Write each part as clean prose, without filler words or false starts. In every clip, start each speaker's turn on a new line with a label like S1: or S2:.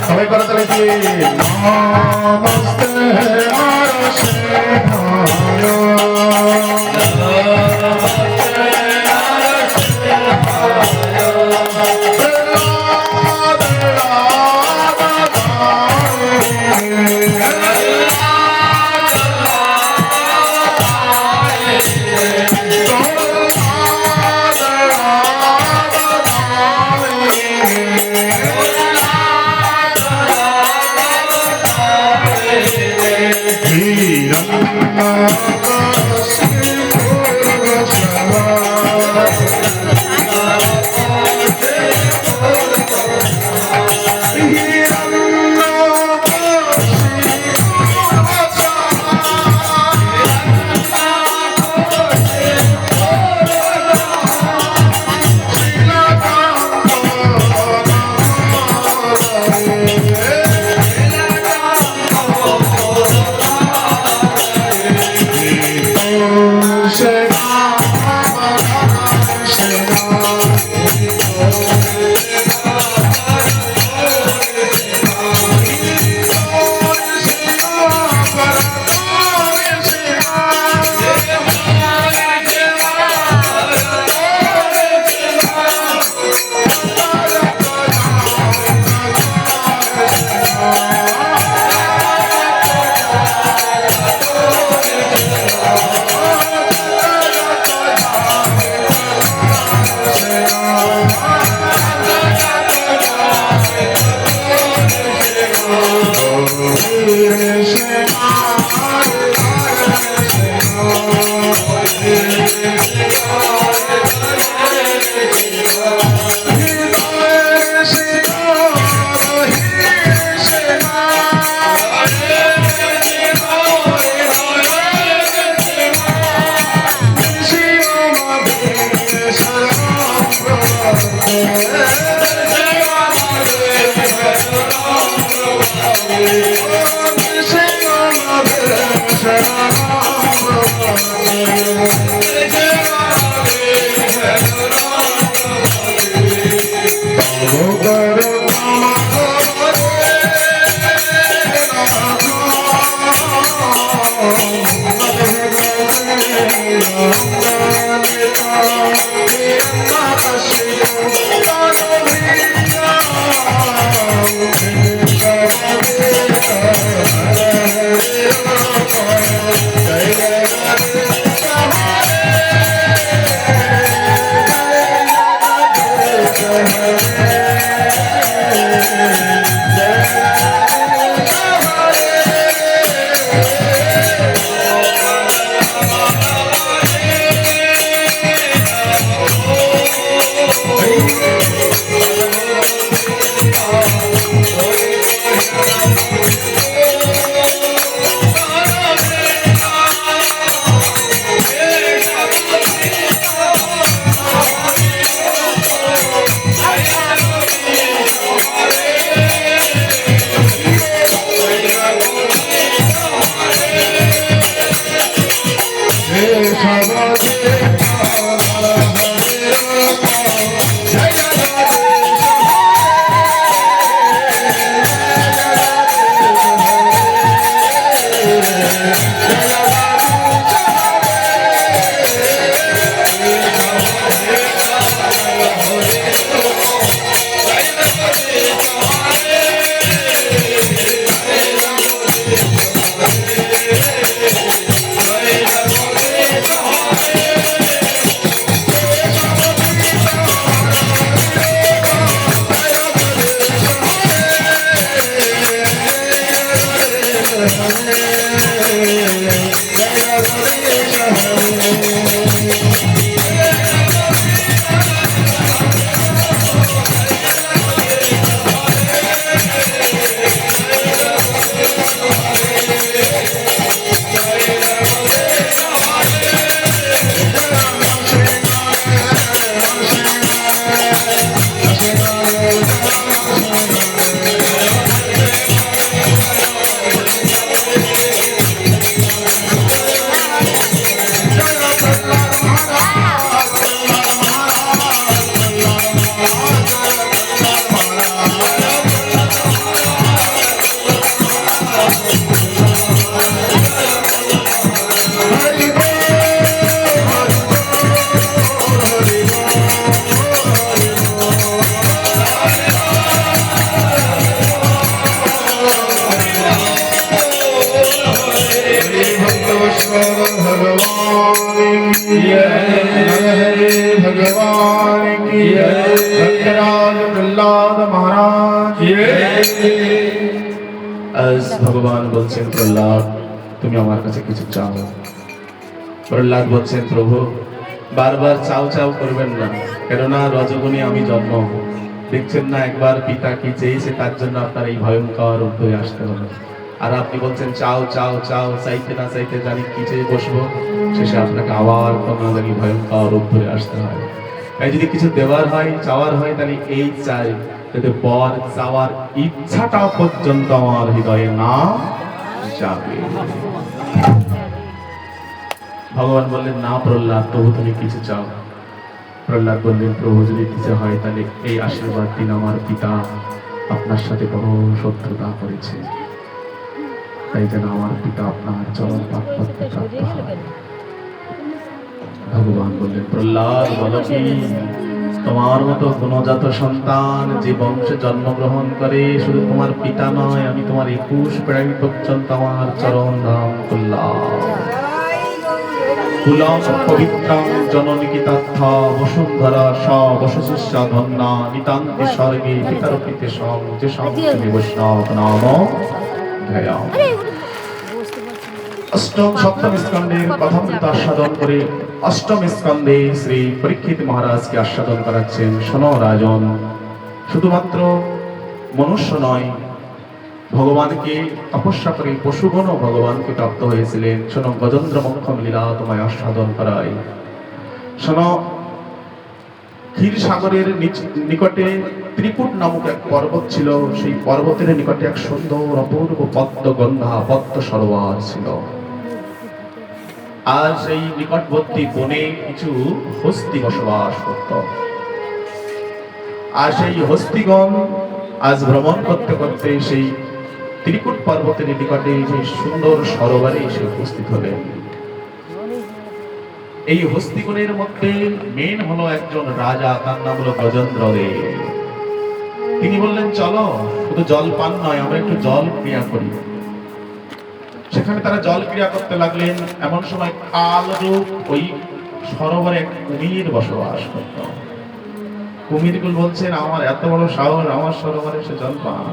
S1: সবাই করে চলেছি নমস্তে रंगराज प्रहलाद महाराज আজ ভগবান বলছেন প্রহ্লাদ তুমি আমার কাছে কিছু চাও। প্রহ্লাদ বলছেন প্রভু বারবার চাও চাও করবেন না, কেননা রজগুণে আমি জন্ম। দেখছেন না একবার পিতা কি চেয়েছে তার জন্য আপনার এই ভয়ঙ্কর রূপ হয়ে আসতে হলো। আর আপনি বলছেন চাও চাও চাও, চাইতে না চাইতে জানি কি চেয়ে বসবো, শেষে আপনাকে আবার কোনো জানি ভয়ঙ্কর রূপ ধরে আসতে হয়। তাই যদি কিছু দেওয়ার হয় চাওয়ার হয় তাহলে এই চাই যাতে পর চাওয়ার ইচ্ছাটা পর্যন্ত আমার হৃদয়ে না যাবে। ভগবান বললেন না প্রহ্লাদ প্রভু তুমি কিছু চাও। প্রহ্লাদ বললেন প্রভু যদি কিছু হয় তাহলে এই আশীর্বাদ দিন আমার পিতা আপনার সাথে বড় শত্রুতা করেছে, তাই যেন আমার পিতা আপনার চরণ পাপ করতে প্রাপ্ত হয়। ভগবান বললেন প্রহ্লাদ বলো কি তোমার মতো গুণজাত সন্তান যে বংশে জন্মগ্রহণ করে শুধু তোমার পিতা নয় আমি তোমার 21 পিঢ়ি পর্যন্ত আমার চরণ ধাম করলাম। কুলম পবিত্রং জননিকিতার্থ বসুন্ধরা সবশিষ্যা ধন্যা নিতান্তি স্বর্গে পিতারপিতে সং যে সংস্কৃতি বৈষ্ণব নাম ধ্যায়াম। অষ্টম সপ্তম স্কন্ধের কথামৃত আস্বাদন করে অষ্টম স্কন্ধে শ্রী পরীক্ষিত মহারাজকে আস্বাদন করাচ্ছেন। শোনো রাজন, শুধুমাত্র মনুষ্য নয় ভগবানকে তপস্যা করে পশুগণও ভগবানকে প্রাপ্ত হয়েছিলেন। শোনো গজেন্দ্র মোক্ষম লীলা তোমায় আস্বাদন করাই। শোনো ক্ষীর সাগরের নিকটে ত্রিকুট নামক এক পর্বত ছিল, সেই পর্বতের নিকটে এক সুন্দর অপূর্ব পদ্ম গন্ধা পদ্ম সরোবর ছিল। আর সেই নিকটবর্তী বনে কিছু হস্তি বসবাস করত। আর সেই হস্তিগণ আজ ভ্রমণ করতে করতে সেই ত্রিকুট পর্বতের নিকটে সেই সুন্দর সরোবরে এসে উপস্থিত হলেন। এই হস্তিগণের মধ্যে মেন হলো একজন রাজা, তার নাম হলো গজেন্দ্রদেব। তিনি বললেন চলো শুধু জল পান নয় আমরা একটু জল ক্রিয়া করি। সেখানে তারা জল ক্রিয়া করতে লাগলেন। এমন সময় কালরূপ ওই সরোবরে এক কুমির বসবাস করত। কুমিরগুলো বলছেন আমার এত বড় সাহস, আমার সরোবরে সে জল পান।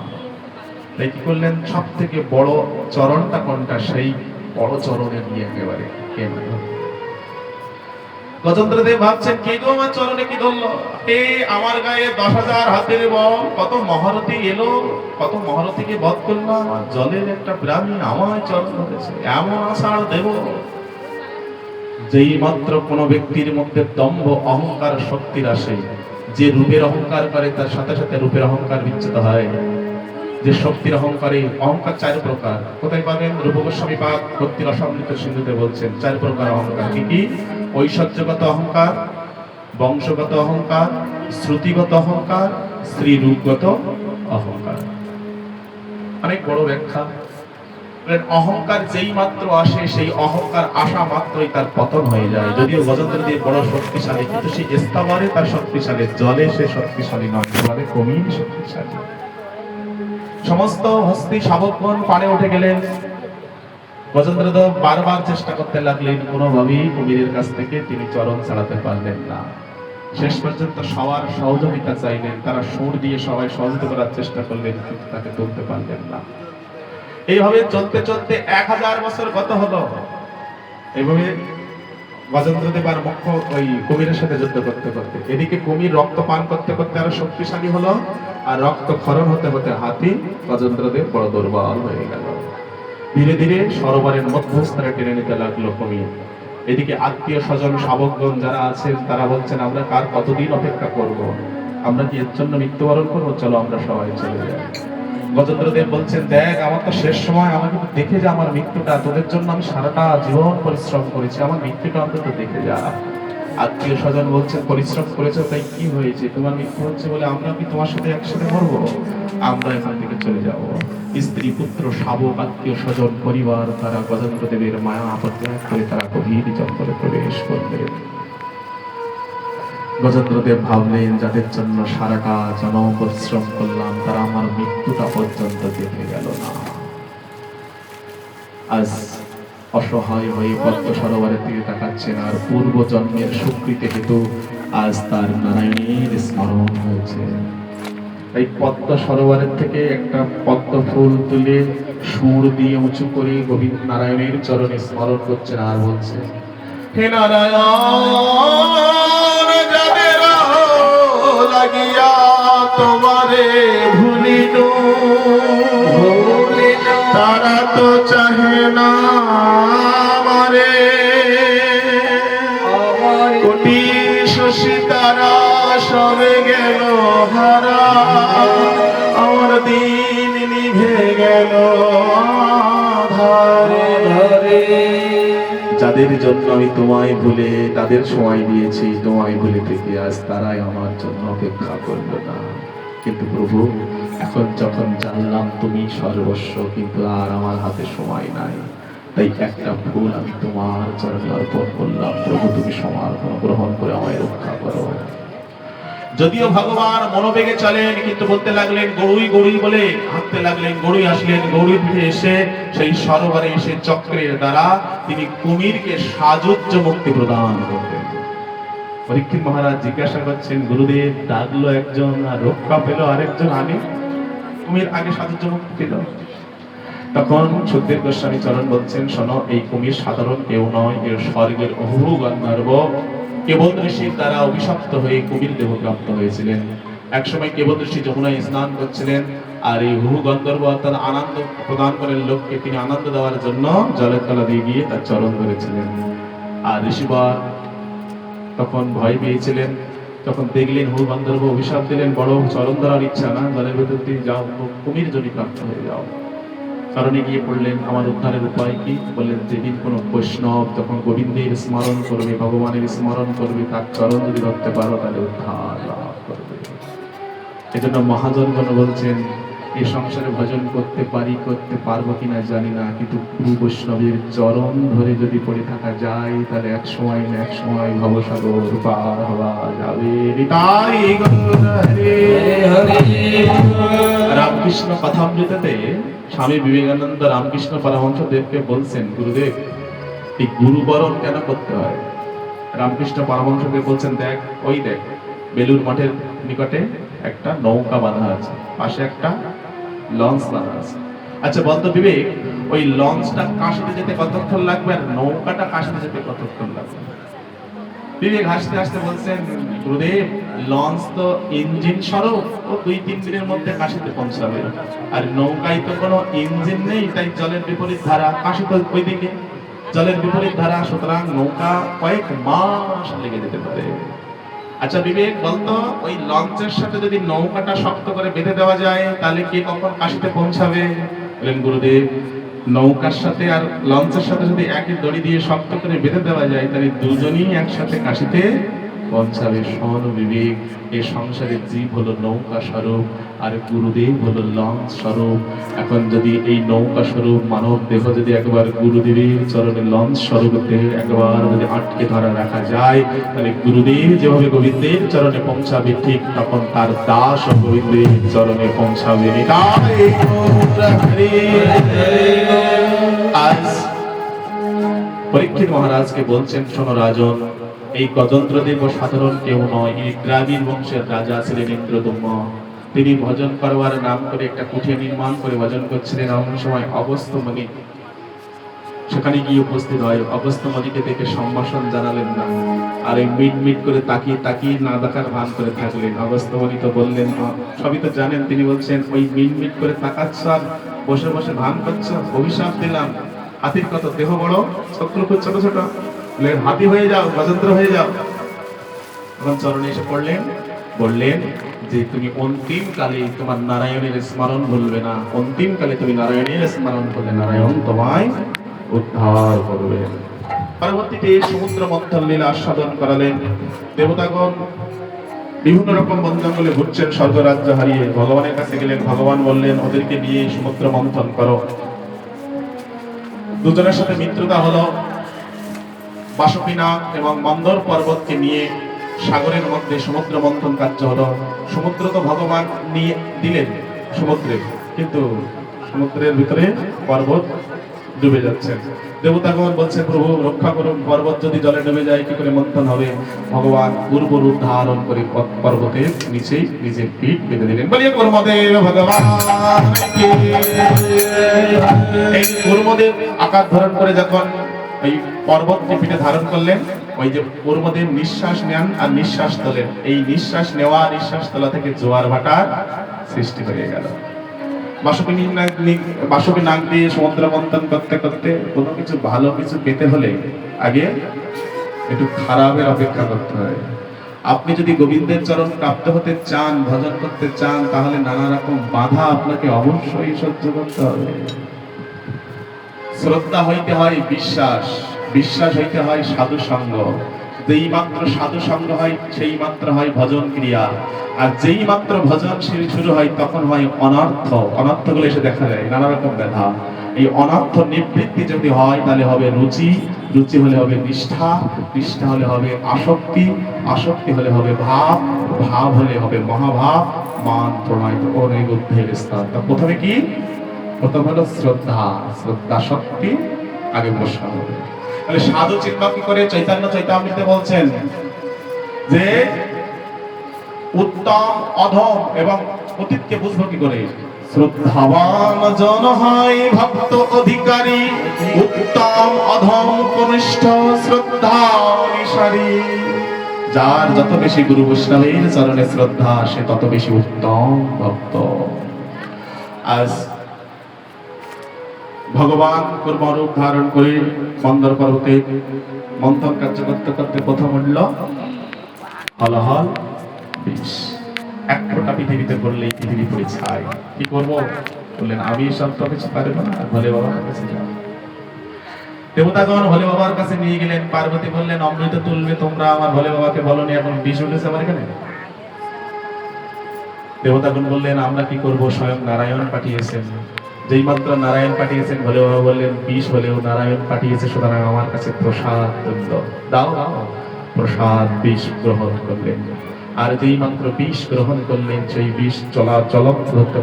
S1: তাই কি করলেন, সব থেকে বড় চরণটা কোনটা সেই বড় চরণে গিয়ে একেবারে গজেন্দ্রদেব ভাবছেন কে গো আমার চরণে কি ধরলো, এ আমার গায়ে 10,000 হাতের বল, কত মহারথী এলো, কত মহারথীকে বধ করলাম, জলের একটা প্রাণী আমার চরণ ধরেছে, এমন আষাঢ় দেব। যেই মাত্র কোন ব্যক্তির মধ্যে দম্ভ অহংকার শক্তির আসে, যে রূপের অহংকার করে তার সাথে সাথে রূপের অহংকার বিচ্যুত হয়। যে শক্তির অহংকারে, অহংকার 4 প্রকার, কোথায় পাবেন? রূপ গোস্বামী পাদ ভক্তির অসমৃত সিন্ধুতে বলছেন 4 প্রকার অহংকার। কি কি? ঐশ্বর্যগত অহংকার, বংশগত অহংকার, শ্রুতিগত অহংকার, স্ত্রীরূপগত অহংকার। অনেক বড় ব্যাখ্যা। অহংকার যেই মাত্র আসে সেই অহংকার আসা মাত্রই তার পতন হয়ে যায়। যদিও গজেন্দ্রদেব বড় শক্তিশালী, কিন্তু সেই স্থাবরে তার শক্তিশালী, জলে সে শক্তিশালী নয়, জলে কমই শক্তিশালী। সমস্ত হস্তি শাবকগণ পাড়ে উঠে গেলেন। গজেন্দ্রদেব বারবার চেষ্টা করতে লাগলেন, কোনোভাবেই কুমিরের কাছ থেকে তিনি চরণ ছাড়াতে পারলেন না। শেষ পর্যন্ত সবার সহযোগিতা চাইলেন, তারা সুর দিয়ে সবাই সহযোগিতা করার চেষ্টা করলেন, কিন্তু তাকে তুলতে পারলেন না। এইভাবে চলতে চলতে 1000 বছর গত হলো। এইভাবে গজেন্দ্রদেব আর মুখ্য ওই কুমিরের সাথে যুদ্ধ করতে করতে, এদিকে কুমির রক্ত পান করতে করতে আরো শক্তিশালী হলো, আর রক্ত ক্ষরণ হতে হতে হাতি গজেন্দ্রদেব বড় দুর্বল হয়ে গেল। ধীরে ধীরে সরোবরের মধ্যস্থলে টেনে নিতে লাগলো কুমির। এদিকে আত্মীয় স্বজন শাবকগণ যারা আছেন তারা বলছেন আমরা কার কতদিন অপেক্ষা করব, আমরা কি এর জন্য মৃত্যুবরণ করবো, চলো আমরা সবাই চলে যাই। গজেন্দ্রদেব বলছেন দেখ আমার তো শেষ সময়, আমাকে তো দেখে যা আমার মৃত্যুটা, তোদের জন্য আমি সারাটা জীবন পরিশ্রম করেছি, আমার মৃত্যুটা অন্তত দেখে যা। আত্মীয় স্বজন বলছেন পরিশ্রম করেছো তাই কি হয়েছে, তোমার মৃত্যু হচ্ছে বলে আমরা কি তোমার সাথে একসাথে মরবো, আমরা এখান থেকে চলে যাব। স্ত্রী পুত্র শাবক আত্মীয় স্বজন পরিবার তারা গজেন্দ্রদেবের মায়া পরিত্যাগ করে তারা গভীর জঙ্গলে প্রবেশ করলেন। গজেন্দ্রদেব ভাবলেন যাদের জন্য সারাটা জনম পরিশ্রম করলাম তারা আমার মৃত্যুটা পর্যন্ত দেখে গেল না। আজ অসহায় হয়ে পদ্ম সরোবরের দিকে তাকাচ্ছেন আর পূর্ব জন্মের সুকৃতি হেতু আজ তার নারায়ণের স্মরণ হয়েছে। এই পদ্ম সরোবরের থেকে একটা পদ্ম ফুল তুলে সুর দিয়ে উঁচু করে গোবিন্দ নারায়ণের চরণে স্মরণ করছেন আর বলছে, হে নারায়ণ, যাদের লাগিয়া তোমারে ভুলিনু, তারা তো চাহে না আমারে। কোটি শশী তারা সবে গেল হারা, আমার দিন নিভে গেল আধারে। যাদের জন্য আমি তোমায় ভুলে তাদের সময় দিয়েছি, তোমায় ভুলে থেকে আজ তারাই আমার জন্য অপেক্ষা করলো না। কিন্তু প্রভু, এখন যখন জানলাম তুমি সর্বস্ব, কিন্তু আর আমার হাতে সময় নাই, তাই একটা ফুল আমি তোমার চরণে অর্পণ করলাম। প্রভু, তুমি সমর্পণ গ্রহণ করে আমায় রক্ষা করো। যদিও ভগবান মনোবেগে চলেন, কিন্তু বলতে লাগলেন গরুই গরুই বলে হাঁটতে লাগলেন। গরুই আসলেন, গরুই পিঠে এসে সেই সরোবরে এসে চক্রের দ্বারা তিনি কুমিরকে সাযুজ্য মুক্তি প্রদান করতেন। পরীক্ষিত মহারাজ জিজ্ঞাসা করছেন, গুরুদেব ডাকলো একজন আর রক্ষা পেল আরেকজন, আগে কুমির আগে সাযুজ্য মুক্তি পেল। তখন সুখদেব গোস্বামী চরণ বলছেন, শোনো, এই কুমির সাধারণ কেউ নয়, এর স্বর্গের অহু গন্ধর্ব কেবল ঋষির দ্বারা অভিশপ্ত হয়ে কুমির দেহ প্রাপ্ত হয়েছিলেন। একসময় কেবল ঋষি যমুনায় স্নান করছিলেন, আর এই হু গন্ধর্ব অর্থাৎ আনন্দ প্রদান করেন লোককে, তিনি আনন্দ দেওয়ার জন্য জলের তলা দিয়ে গিয়ে তার চরণ ধরেছিলেন। আর ঋষিবর তখন ভয় পেয়েছিলেন, তখন দেখলেন হু গন্ধর্ব অভিশাপ দিলেন, বড় চরণ ধরার ইচ্ছা না, জলের ভেতর দিয়ে যাও, কুমির জনি প্রাপ্ত হয়ে যাও। চরণে গিয়ে পড়লেন, আমার উদ্ধারের উপায় কি? বললেন, যেদিন কোনো বৈষ্ণব যখন গোবিন্দের স্মরণ করবে, ভগবানের স্মরণ করবে, তার চরণ যদি ধরতে পারো তাহলে উদ্ধার লাভ করবে। এজন্য মহাজনগণ বলছেন, এই সংসারে ভজন করতে পারি, করতে পারবো কিনা জানি না, কিন্তু গুরু বৈষ্ণবের চরণ ধরে যদি পড়ে থাকা যায়, তাহলে এক সময় না এক সময় ভবসাগর পার হওয়া যাবে। নিতাই গৌর হরে হরে। রামকৃষ্ণ কথামৃততে স্বামী বিবেকানন্দ রামকৃষ্ণ পরমহংসদেবকে বলছেন, গুরুদেব, এই গুরু বরণ কেন করতে হয়? রামকৃষ্ণ পরমহংসদেব বলছেন, দেখ, ওই দেখ, বেলুর মঠের নিকটে একটা নৌকা বাঁধা আছে, পাশে একটা লঞ্চ বাঁধা আছে। আচ্ছা বলতো বিবেক, ওই লঞ্চটা কাশিতে যেতে কতক্ষণ লাগবে আর নৌকাটা কাশিতে যেতে কতক্ষণ লাগবে? বিবেক হাসতে হাসতে বলছেন, গুরুদেব, লঞ্চ তো ইঞ্জিন স্বরূপ, ও 2-3 দিনের মধ্যে কাশিতে পৌঁছাবে। আর নৌকায় তো কোনো ইঞ্জিন নেই, তাই জলের বিপরীত ধারা, কাশি তো ওইদিকে, জলের বিপরীত ধারা, সুতরাং নৌকা কয়েক মাস লেগে যেতে পারে। আচ্ছা বিবেক, বলতো, ওই লঞ্চের সাথে যদি নৌকাটা শক্ত করে বেঁধে দেওয়া যায়, তাহলে কে কখন কাশিতে পৌঁছাবে? বলেন, গুরুদেব, নৌকার সাথে আর লঞ্চের সাথে যদি একই দড়ি দিয়ে শক্ত করে বেঁধে দেওয়া যায়, তাহলে দুজনই একসাথে কাশিতে পৌঁছাবে। শোন বিবেক, এই সংসারের জীব হলো নৌকা স্বরূপ, আর গুরুদেব হলো লঞ্চ স্বরূপ। এখন যদি এই নৌকা স্বরূপ মানব দেহ যদি একবার গুরুদেবের চরণে লঞ্চ স্বরূপ একবার যদি আটকে ধরা রাখা যায়, তাহলে গুরুদেব যেভাবে গোবিন্দের চরণে পৌঁছাবে, ঠিক তখন তার দাস ও গোবিন্দের চরণে পৌঁছাবে। আজ পরীক্ষিত মহারাজকে বলছেন, শোনো রাজন, এই গজেন্দ্রদেব সাধারণ কেউ নয়, এই দ্রাবিড় বংশের রাজা ছিলেন ইন্দ্রদম্ন। তিনি ভজন করবার নাম করে একটা কুঠির নির্মাণ করে ভজন করছিলেন। এমন সময় অগস্ত্যমণি সেখানে গিয়ে উপস্থিত হয়। অগস্ত্যমণিকে দেখে সম্ভাষণ জানালেন না, আর এই মিট মিট করে তাকিয়ে তাকিয়ে না দেখার ভান করে থাকলেন। অগস্ত্যমণি তো বললেন, সবই তো জানেন। তিনি বলছেন, ওই মিট মিট করে তাকাচ্ছ আর বসে বসে ভান করছ, অভিশাপ দিলাম। হাতির কত দেহ বড়, চক্র খুব ছোট ছোট, হাতি হয়ে যাও, গজেন্দ্র হয়ে যাও। তখন চরণে এসে পড়লেন, বললেন যে তুমি অন্তিম কালে তোমার নারায়ণের স্মরণ ভুলবে না, অন্তিম কালে তুমি নারায়ণের স্মরণ করলে নারায়ণ তোমায় উদ্ধার করবে। পরবর্তীতে সমুদ্র মন্থন লীলা আস্বাদন করালেন। দেবতাগণ বিভিন্ন রকম বন জঙ্গলে ঘুরছেন স্বর্গরাজ্য হারিয়ে, ভগবানের কাছে গেলেন। ভগবান বললেন, ওদেরকে নিয়ে সমুদ্র মন্থন করো। দুজনের সাথে মিত্রতা হলো। বাসুকিনাথ এবং মন্দর পর্বতকে নিয়ে সাগরের মধ্যে সমুদ্র মন্থন কার্য হলো। সমুদ্র তো ভগবান নিয়ে দিলেন সমুদ্রে, কিন্তু সমুদ্রের ভিতরে পর্বত ডুবে যাচ্ছেন। দেবতাগণ বলছেন প্রভু রক্ষা করুন, পর্বত যদি জলে ডুবে যায় কি করে মন্থন হবে? ভগবান পূর্ব রূপ ধারণ করে পর্বতের নিচেই নিজের পিঠ বেঁধে দিলেন। বলিয়ে কর্মদেব ভগবান কি। এই কর্মদেব আকার ধারণ করে যখন এই পর্বতকে পিঠে ধারণ করলেন, ওই যে কর্মদেব নিঃশ্বাস নেন আর নিঃশ্বাস তোলেন, এই নিঃশ্বাস নেওয়া নিঃশ্বাস তোলা থেকে জোয়ার ভাটার সৃষ্টি হয়ে গেল। বাসুকি নাক দিয়ে সমুদ্র মন্থন করতে করতে কোনো কিছু ভালো কিছু পেতে হলে আগে একটু খারাপের অপেক্ষা করতে হয়। আপনি যদি গোবিন্দের চরণ প্রাপ্ত হতে চান, ভজন করতে চান, তাহলে নানা রকম বাধা আপনাকে অবশ্যই সহ্য করতে হবে। শ্রদ্ধা হইতে হয় বিশ্বাস, বিশ্বাস হইতে হয় সাধু সঙ্গ, যেই মাত্র সাধু সঙ্গ হয় সেই মাত্র হয় ভজন ক্রিয়া, আর যেই মাত্র ভজন শুরু হয় তখন হয় অনর্থ। অনর্থগুলো এসে দেখা যায় নানা রকম ব্যথা। এই অনর্থ নিবৃত্তি যদি হয় তাহলে হবে রুচি, রুচি হলে হবে নিষ্ঠা, নিষ্ঠা হলে হবে আসক্তি, আসক্তি হলে হবে ভাব, ভাব হলে হবে মহাভাব, মান প্রণয় অনেক উদ্ধের স্থান। প্রথমে কি? প্রথম হলো শ্রদ্ধা, শ্রদ্ধা শক্তি আগে বসানো হবে। তাহলে সাধু চিন্তা কি করে চৈতন্য চৈতামৃতে বলছেন যে উত্তম অধম এবং অতীতকে বুঝবো কি করে? শ্রদ্ধাবান জন হয় ভক্ত অধিকারী, উত্তম অধম কনিষ্ঠ শ্রদ্ধা অনুসারী। যার যত বেশি গুরু বৈষ্ণবের চরণে শ্রদ্ধা সে তত বেশি উত্তম ভক্ত। আজ ভগবান কর্মরূপ ধারণ করে মন্দর পর্বতে মন্থন কার্য করতে করতে প্রথম উঠল হলহল বিষ। এক ফোঁটা পৃথিবীতে পড়লেই পৃথিবী পড়ে ছাই। কি করবো? বললেন আমি সব তো কিছু পারবো না, ভোলে বাবার কাছে যাও। দেবতাগণ ভোলে বাবার কাছে নিয়ে গেলেন। পার্বতী বললেন অমৃত তুলবে তোমরা, আমার ভোলে বাবাকে বলনি, এখন বিষ উঠেছে আমার এখানে। দেবতাগণ বললেন আমরা কি করব, স্বয়ং নারায়ণ পাঠিয়েছেন। যেই মাত্র নারায়ণ পাঠিয়েছেন ভোলে বাবা বললেন বিষ হলেও নারায়ণ পাঠিয়েছে, সুতরাং আমার কাছে প্রসাদ দাও, প্রসাদ বিষ গ্রহণ করলেন। আর যেই মাত্র বিষ গ্রহণ করলেন সেই বিষ চলক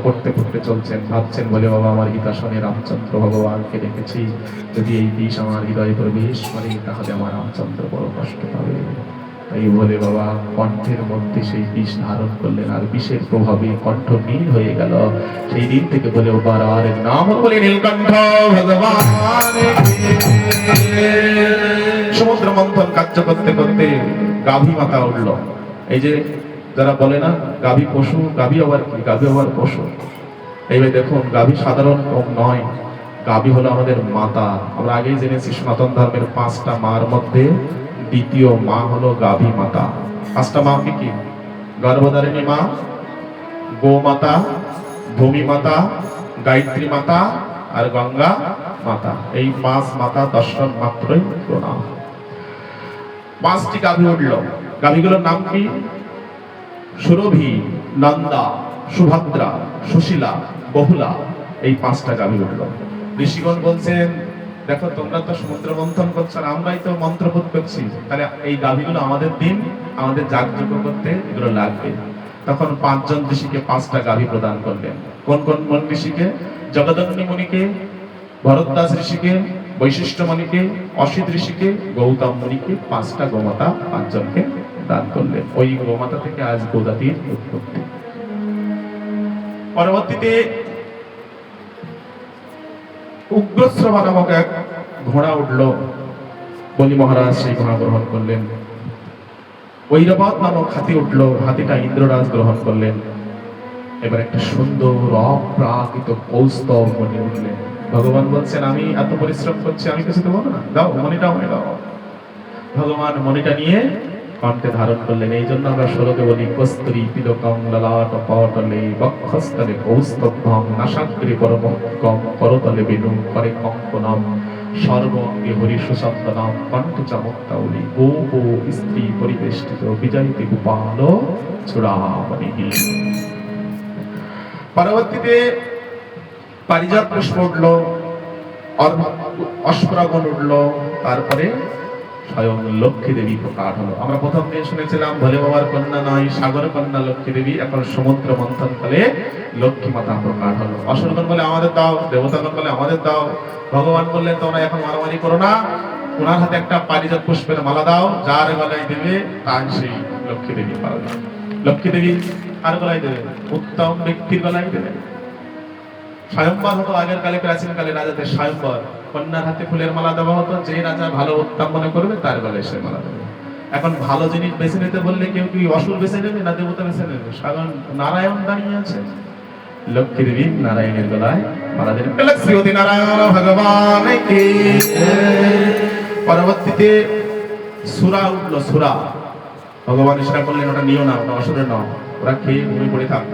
S1: পড়তে পড়তে চলছেন, ভাবছেন বলে বাবা আমার গীতাসনে রামচন্দ্র ভগবানকে দেখেছি, যদি এই বিষ আমার হৃদয়ে প্রবেশ করে তাহলে আমার রামচন্দ্র বড় কষ্ট পাবে। তাই বলে বাবা কণ্ঠের মধ্যে সেই বিষ ধারণ করলেন, আর বিষের প্রভাবে কণ্ঠ নীল হয়ে গেল। সেই দিন থেকে বলে বাবার আর নাম বলে নীলকণ্ঠ ভগবান। সমুদ্র মন্থন কার্য করতে করতে গাভী মাতা উঠল। এই যে যারা বলে না গাভী পশু, গাভী আবার কি? গাভী আবার পশু। এইভাবে দেখুন গাভী সাধারণ নয়, গাভী হলো আমাদের মাতা। আমরা আগেই জেনেছি সনাতন ধর্মের 5টা মার মধ্যে দ্বিতীয় মা হলো গাভী মাতা। 5টা মা কি কি? গর্ভধারিণী মা, গোমাতা, ভূমি মাতা, গায়ত্রী মাতা আর গঙ্গা মাতা। এই 5 মাতা দর্শন মাত্রই প্রণাম। 5টি গাভী উঠল। গাভীগুলোর নাম কি? সুরভি, নন্দা, সুভদ্রা, সুশীলা, বহুলা। এই 5টা গাভী উঠল। ঋষিগণ বলছেন দেখো তোমরা তো সমুদ্র মন্থন করছো, আমরাই তো মন্ত্রপুত করছি, তাহলে এই গাভীগুলো আমাদের দিন, আমাদের যাগযজ্ঞ করতে এগুলো লাগবে। তখন 5 জন ঋষিকে 5টা গাভী প্রদান করলেন। কোন কোন ঋষিকে? জগদগ্নি মুনিকে, ভরদ্বাজ ঋষিকে, বৈশিষ্ট্য মুনিকে, অসিত ঋষিকে, গৌতম মুনিকে 5টা গোমাতা 5 জনকে দান করলেন। ওই গোমাতা থেকে আজ গোজাতির উৎপত্তি। পরবর্তীতে উগ্রশ্রবা নামক এক ঘোড়া উঠল। বলি মহারাজ সেই ঘোড়া গ্রহণ করলেন। ঐরাবত নামক হাতি উঠল, হাতিটা ইন্দ্ররাজ গ্রহণ করলেন। এবার একটা সুন্দর অপ্রাকৃত কৌস্তব মণি উঠলেন। ভগবান বলছেন আমি এত পরিশ্রম করছি, আমি কিছু দেবো না, দাও মণিটা আমায় দাও। ভগবান মণিটা নিয়ে কণ্ঠে ধারণ করলেন। এই জন্য আমরা শ্লোকে বলি কস্তুরী তিলকং ললাট পটলে বক্ষস্থলে কৌস্তভম নাসাগ্রে পরমকম করতলে বেণু করে কঙ্কনম সর্বঙ্গে হরি সুসন্তনম কণ্ঠে চমত্তাউলি গোপ স্ত্রী পরিবেষ্টিত বিজয়তে গোপাল চূড়ামণি। পরবর্তীতে পারিজাত পুষ্প উঠল, অস্পরাগণ উঠল, তারপরে স্বয়ং লক্ষ্মী দেবী প্রকাশ হলো। আমরা প্রথম দিন শুনেছিলাম ভোলে বাবার কন্যা নয়, সাগর কন্যা লক্ষ্মী দেবী, এখন সমুদ্র মন্থন ফলে লক্ষ্মী মাতা প্রকাশ হলো। অসুরগণ বলে আমাদের দাও, দেবতাগণ বলে আমাদের দাও। ভগবান বললেন তোমরা এখন মারামারি করো না, ওনার হাতে একটা পারিজাত পুষ্পের মালা দাও, যার গলায় দেবে তার সেই লক্ষ্মী দেবী পাবে। লক্ষ্মী দেবী কার গলায় দেবে? উত্তম ব্যক্তির গলায় দেবে। স্বয়ম্বর হতো আগের কালে, প্রাচীন কালে রাজাদের স্বয়ম্বর, কন্যার হাতে ফুলের মালা দেওয়া হতো, যে রাজা ভালো উত্তম মনে করবে তার গলায় সে মালা দেবে। এখন ভালো জিনিস বেছে নিতে বললে কেউ কি অসুর বেছে নেবে না দেবতা বেছে নেবে? কারণ নারায়ণ দাঁড়িয়ে আছে, লক্ষ্মী দেবী নারায়ণের গলায় মালা দেবেন। লক্ষ্মী নারায়ণ ভগবান কি। পরবর্তীতে সূরা উঠলো, সূরা ভগবান ইশরা করলেন ওটা নিও না, ওটা অসুরের নাম, ওরা খেয়ে ঘুমিয়ে পড়ে থাক।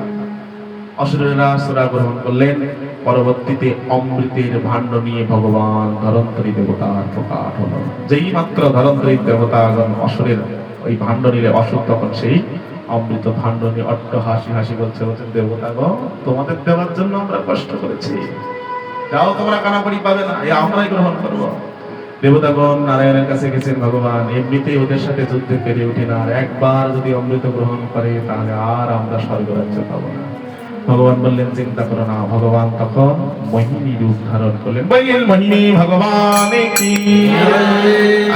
S1: অসুরেরা সূরা গ্রহণ করলেন। পরবর্তীতে অমৃতের ভাণ্ড নিয়ে ভগবান ধরন্তরী দেবতার প্রকাশ হলো। যেই মাত্র ধরন্তরী দেবতাগণ অসুরের ওই ভাণ্ড নিলে, অসুর তখন সেই অমৃত ভাণ্ড নিয়ে অট্ট হাসি হাসি বলছে, বলছেন দেবতাগণ তোমাদের দেওয়ার জন্য আমরা কষ্ট করেছি, যাও তোমরা কানাকড়ি পাবে না, এ আমরাই গ্রহণ করব। দেবতাগণ নারায়ণের কাছে গেছেন, ভগবান এমনিতেই ওদের সাথে যুদ্ধে পেরে উঠি না, আর একবার যদি অমৃত গ্রহণ করে তাহলে আর আমরা স্বর্গরাজ্য পাবো না। ভগবান বললেন চিন্তা করো না। ভগবান তখন মোহিনী রূপ ধারণ করলেন। বৈল মোহিনী ভগবান কি।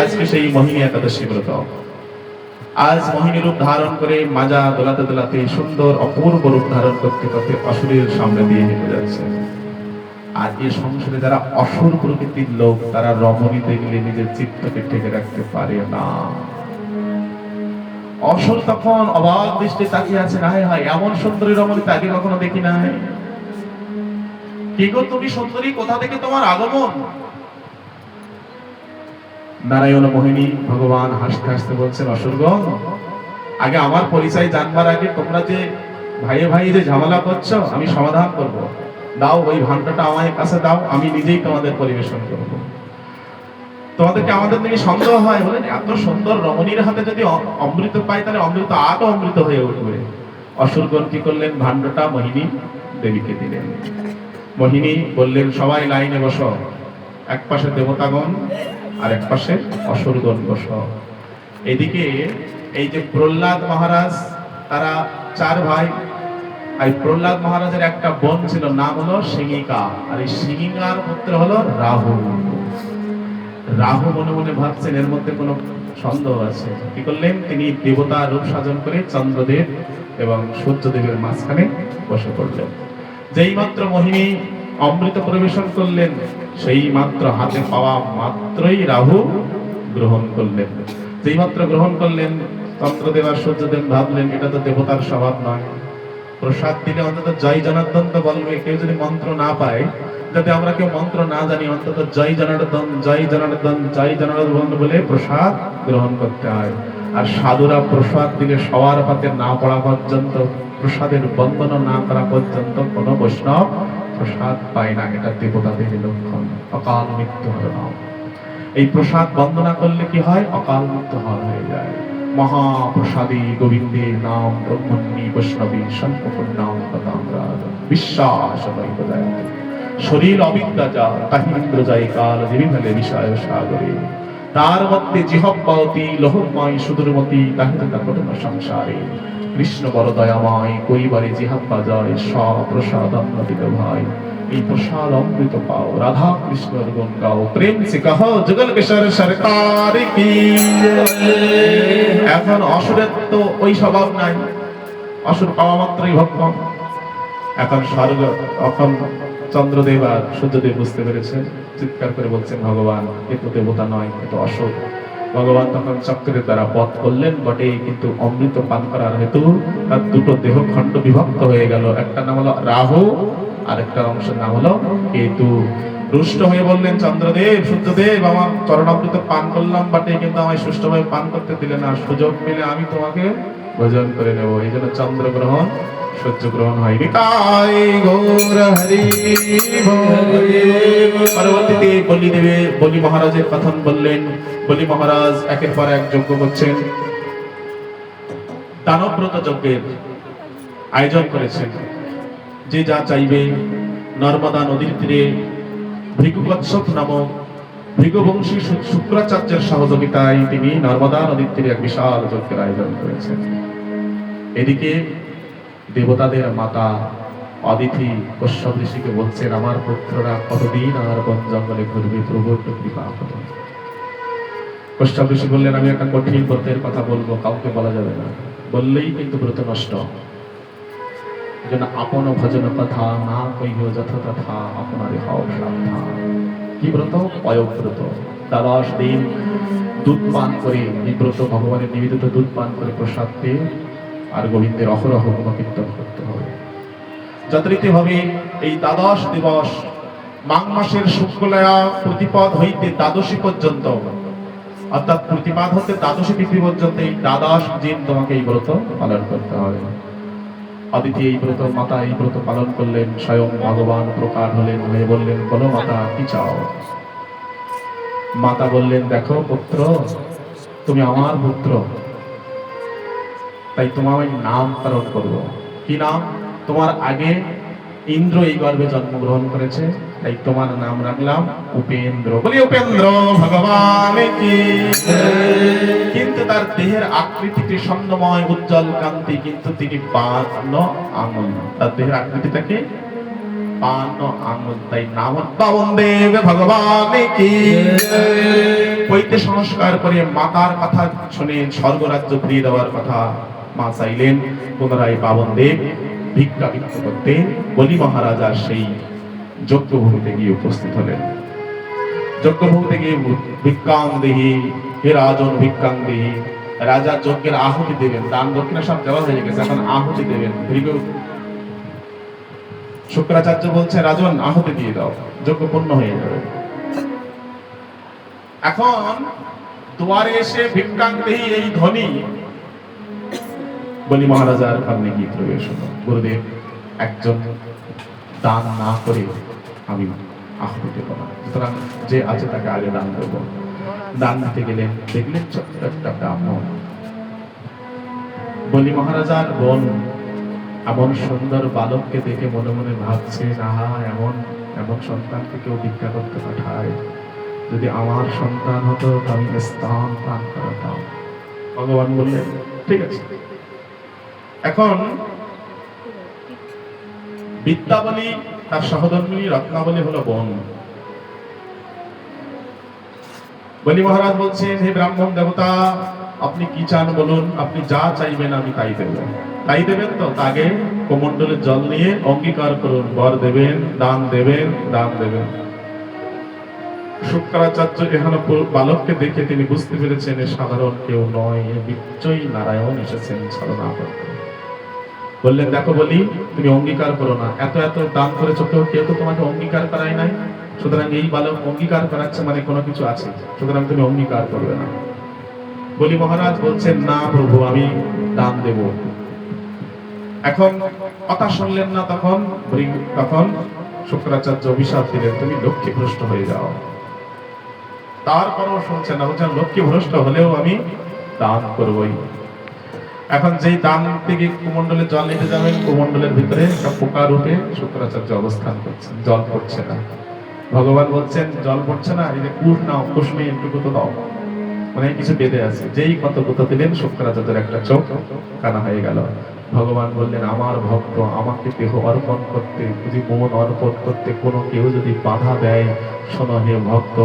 S1: আজকে সেই মোহিনী একাদশী ব্রত। আজ মোহিনী রূপ ধারণ করে মাজা দোলাতে দোলাতে সুন্দর অপূর্ব রূপ ধারণ করতে করতে অসুরের সামনে দিয়ে হেঁটে যাচ্ছে। আর এই সংসারে যারা অসুর প্রকৃতির লোক, তারা রমণী দেখলে নিজের চিত্তকে ঠেকে রাখতে পারে না। অসুর তখন অবাক দৃষ্টি তাকিয়ে আছে, হায় হায় এমন সুন্দরী রমণী তাকে কখনো দেখি নাই। কি গো তুমি সুন্দরী, কোথা থেকে তোমার আগমন? নারায়ণ মোহিনী ভগবান হাসতে হাসতে বলছেন, অসুরগণ আগে আমার পরিচয় জানবার আগে তোমরা যে ভাইয়ে ভাই যে ঝামেলা করছো আমি সমাধান করব। দাও ওই ভাণ্ডটা আমার কাছে দাও, আমি নিজেই তোমাদের পরিবেশন করব। তোমাদেরকে আমাদের দিকে সন্দেহ হয়, বলেন এত সুন্দর রমণীর হাতে যদি অমৃত পাই তাহলে অমৃত আরো অমৃত হয়ে উঠবে। অসুরগণ কি করলেন? ভাণ্ডটা মোহিনী দেবীকে দিলেন। মোহিনী বললেন সবাই লাইনে বসো, এক পাশে দেবতাগণ আর এক পাশে অসুরগণ বসো। এদিকে এই যে প্রহ্লাদ মহারাজ, তারা চার ভাই। এই প্রহ্লাদ মহারাজের একটা বোন ছিল, নাম হলো সিংহিকা, আর এই সিংহিকার পুত্র হলো রাহু। রাহু মনে মনে ভাবছেন এর মধ্যে কোনো সন্দেহ আছে। কি করলেন? তিনি দেবতা রূপ সাধন করে চন্দ্রদেব এবং সূর্যদেবের মাঝখানে বসে পড়লেন। যেই মাত্র মোহিনী অমৃত পরিবেশন করলেন, সেই মাত্র হাতে পাওয়া মাত্রই রাহু গ্রহণ করলেন। যেই মাত্র গ্রহণ করলেন, চন্দ্রদেব আর সূর্যদেব ভাবলেন এটা তো দেবতার স্বভাব নয়, প্রসাদ দিলে অন্তত জয় জনার্দন তো বলবে। কেউ যদি মন্ত্র না পায়, যাতে আমরা কেউ মন্ত্র না জানি, অন্তত জয় জনার্দন জয় জনার্দন জয় জনার্দন বলে প্রসাদ গ্রহণ করতে হয়। আর সাধুরা প্রসাদ দিলে সবার পাতে না পড়া পর্যন্ত, প্রসাদের বন্দনা না করা পর্যন্ত কোনো বৈষ্ণব প্রসাদ পায় না। এটা দেবতাদের লক্ষণ। অকাল মৃত্যু হয় না। এই প্রসাদ বন্দনা করলে কি হয়? অকাল মৃত্যু হয়ে যায়। মহাপ্রসাদী গোবিন্দের নাম ব্রহ্মণ্যী বৈষ্ণবী সম্পূর্ণাম পদামরাজ বিশ্বাস শরীর অবিদ্যা যা তাহিন্দ্র যায় কাল জীবিভালে বিষয় সাগরে, তার মধ্যে জিহ্বাবতী লোহময় সুদূরমতি তাহির কঠোর সংসারে। কৃষ্ণ বড় দয়াময়, কইবারে জিহ্বা যায় সব প্রসাদ অমৃত ভাই। এই প্রসাদ অমৃত পাও, রাধা কৃষ্ণের গুণ গাও, প্রেম সে কহ যুগল কিশোর সরকার কি। এখন অসুরের তো ওই স্বভাব নাই, অসুর পাওয়া মাত্রই ভক্ত। এখন স্বর্গ, এখন চন্দ্রদেব আর সূর্যদেব বুঝতে পেরেছেন, চিৎকার করে বলছেন ভগবান এ তো দেবতা নয়, এ তো অসুর। ভগবান তখন চক্রের দ্বারা বধ করলেন বটে, কিন্তু অমৃত পান করার হেতু তার দুটো দেহ খণ্ড বিভক্ত হয়ে গেল। একটা নাম হলো রাহু, আরেকটা অংশের নাম হলো কেতু। রুষ্ট হয়ে বললেন চন্দ্রদেব সূর্যদেব, আমার চরণামৃত পান করলাম বটে, কিন্তু আমায় সুষ্ঠুভাবে পান করতে দিলে না, সুযোগ পেলে আমি তোমাকে ভোজন করে নেব। এই জন্য চন্দ্রগ্রহণ সহ্য গ্রহণ হয়নি। তাই গৌর হরি পরবর্তীতে বলি দেবে, বলি মহারাজের কথন বললেন। বলি মহারাজ একের পর এক যজ্ঞ করছেন, দানব্রত যজ্ঞের আয়োজন করেছেন। যে যা চাইবে, নর্মদা নদীর তীরে ভৃগু কচ্ছপ নামক ভৃগুবংশী শুক্রাচার্যের সহযোগিতায় তিনি নর্মদা নদীর তীরে এক বিশাল যজ্ঞের আয়োজন করেছেন। এদিকে দেবতাদের মাতা অদিতি কশ্যপ ঋষিকে বলছেন, আমার পুত্ররা কতদিন আর বন জঙ্গলে ঘুরবে, প্রভু একটু কৃপা করুন। কশ্যপ ঋষি বললেন, আমি একটা কঠিন ব্রতের কথা বলবো, কাউকে বলা যাবে না, বললেই কিন্তু ব্রত নষ্ট। যেন আপন ভজন কথা না কইও যথা তথা, আপনারে হও সাবধান। কি ব্রত? পয়ব্রত। দ্বাদশ দিন দুধ পান করে, এই ব্রত ভগবানের নিবেদিত দুধ পান করে প্রসাদ পেয়ে আর গোবিন্দের অহরহ গুণকীর্তন করতে হবে। যথারীতিভাবে এই দ্বাদশ দিবস মাঘ মাসের শুক্লা প্রতিপদ হইতে দ্বাদশী পর্যন্ত, অর্থাৎ প্রতিপাদ হতে দ্বাদশী তিথি পর্যন্ত এই দ্বাদশ দিন তোমাকে এই ব্রত পালন করতে হবে। অদিতি এই ব্রত, মাতা এই ব্রত পালন করলেন। স্বয়ং ভগবান প্রকার হলেন, হয়ে বললেন, বলো মাতা কি চাও? মাতা বললেন, দেখো পুত্র, তুমি আমার পুত্র, তাই তোমার নামকরণ করব। কি নাম? তোমার আগে ইন্দ্র এই গর্ভে জন্মগ্রহণ করেছে, তাই তোমার নাম রাখলাম উপেন্দ্র। বলি উপেন্দ্র ভগবান কি। কিন্তু তার দেহের আকৃতিটি স্বর্ণময় উজ্জ্বল কান্তি, কিন্তু তিনি 52 আঙুল। তার দেহের আকৃতিটাকে 52 আঙুল, তাই নাম পাবন দেব ভগবান কি। পৈতে সংস্কার করে মাতার কথা শুনে স্বর্গরাজ্য ফিরিয়ে দেওয়ার কথা মা চাইলেন। পুনরায় পাবন দেব ভিক্ষা ভিক্ষা করতে বলি মহারাজার সেই যজ্ঞভূমিতে গিয়ে উপস্থিত হলেন। যজ্ঞভূমিতে গিয়ে ভিক্ষাং দেহি, হে রাজন ভিক্ষাং দেহি। রাজা যজ্ঞের আহুতি দেবেন, দান দক্ষিণা সব দেওয়া হয়ে গেছে, এখন আহুতি দেবেন। শুক্রাচার্য বলছে, রাজন আহুতি দিয়ে দাও, যজ্ঞ পূর্ণ হয়ে যাবে। এখন দুয়ারে এসে ভিক্ষাং দেহি এই ধ্বনি বলি মহারাজার সামনে গিয়ে প্রবেশ হলো। গুরুদেব, একজন দান না করে আমি আহুতি দেব না, সুতরাং যে আছে তাকে আগে দান দেব। দান দিতে গেলেন, দেখলেন ছোট্ট একটা ব্রাহ্মণ। বলি মহারাজার বোন এমন সুন্দর বালককে দেখে মনে মনে ভাবছে, আহা, এমন এমন সন্তানকে কেউ ভিক্ষা করতে পাঠায়, যদি আমার সন্তান হতো আমি স্থান পান করাতাম। ভগবান বললেন, ঠিক আছে। এখন বিদ্যাবলী তার সহধর্মিনী, রত্নাবলী হলো বোন। বলি মহারাজ বলছেন, হে ব্রাহ্মণ দেবতা, আপনি কি চান বলুন, আপনি যা চাইবেন আমি তাই দেব। তাই দেবেন তো? আগে কমণ্ডলের জল নিয়ে অঙ্গীকার করুন, বর দেবেন, দান দেবেন, দান দেবেন। শুক্রাচার্য এখানে বালককে দেখে তিনি বুঝতে পেরেছেন এ সাধারণ কেউ নয়, নিশ্চয়ই নারায়ণ এসেছেন ছলনা করতে। বললেন, দেখো বলি, তুমি অঙ্গীকার করো না, এত এত দান করেছো, কেউ তো তোমাকে অঙ্গীকার করায় নাই, সুতরাং এই বালক অঙ্গীকার করাচ্ছে মানে কোনো কিছু আছে, সুতরাং তুমি অঙ্গীকার করবে না। বলি মহারাজ বলছেন, না প্রভু, আমি দান দেব। এখন কথা শুনলেন না। তখন শুক্রাচার্য অভিশাপ দিলেন, তুমি লক্ষ্মী ভ্রষ্ট হয়ে যাও। তারপরও শুনছেন না, বলছেন লক্ষ্মী ভ্রষ্ট হলেও আমি দান করবই। এখন যেই দান থেকে কুমণ্ডলে জল নিতে যাবেন, কুমণ্ডলের ভিতরে একটা পোকা রূপে শুক্রাচার্য অবস্থান করছেন, জল পড়ছে না। ভগবান বলছেন, জল পড়ছে না, এই যে কুশ নাও, কুশ নিয়ে একটু গুঁতো দাও, মানে কিছু বেঁধে আছে। যেই কত গুঁতো দিলেন, শুক্রাচার্যের একটা চোখ কানা হয়ে গেল। ভগবান বললেন, আমার ভক্ত আমাকে দেহ অর্পণ করতে, যদি মন অর্পণ করতে কোনো কেউ যদি বাধা দেয়, শোনো হে ভক্ত,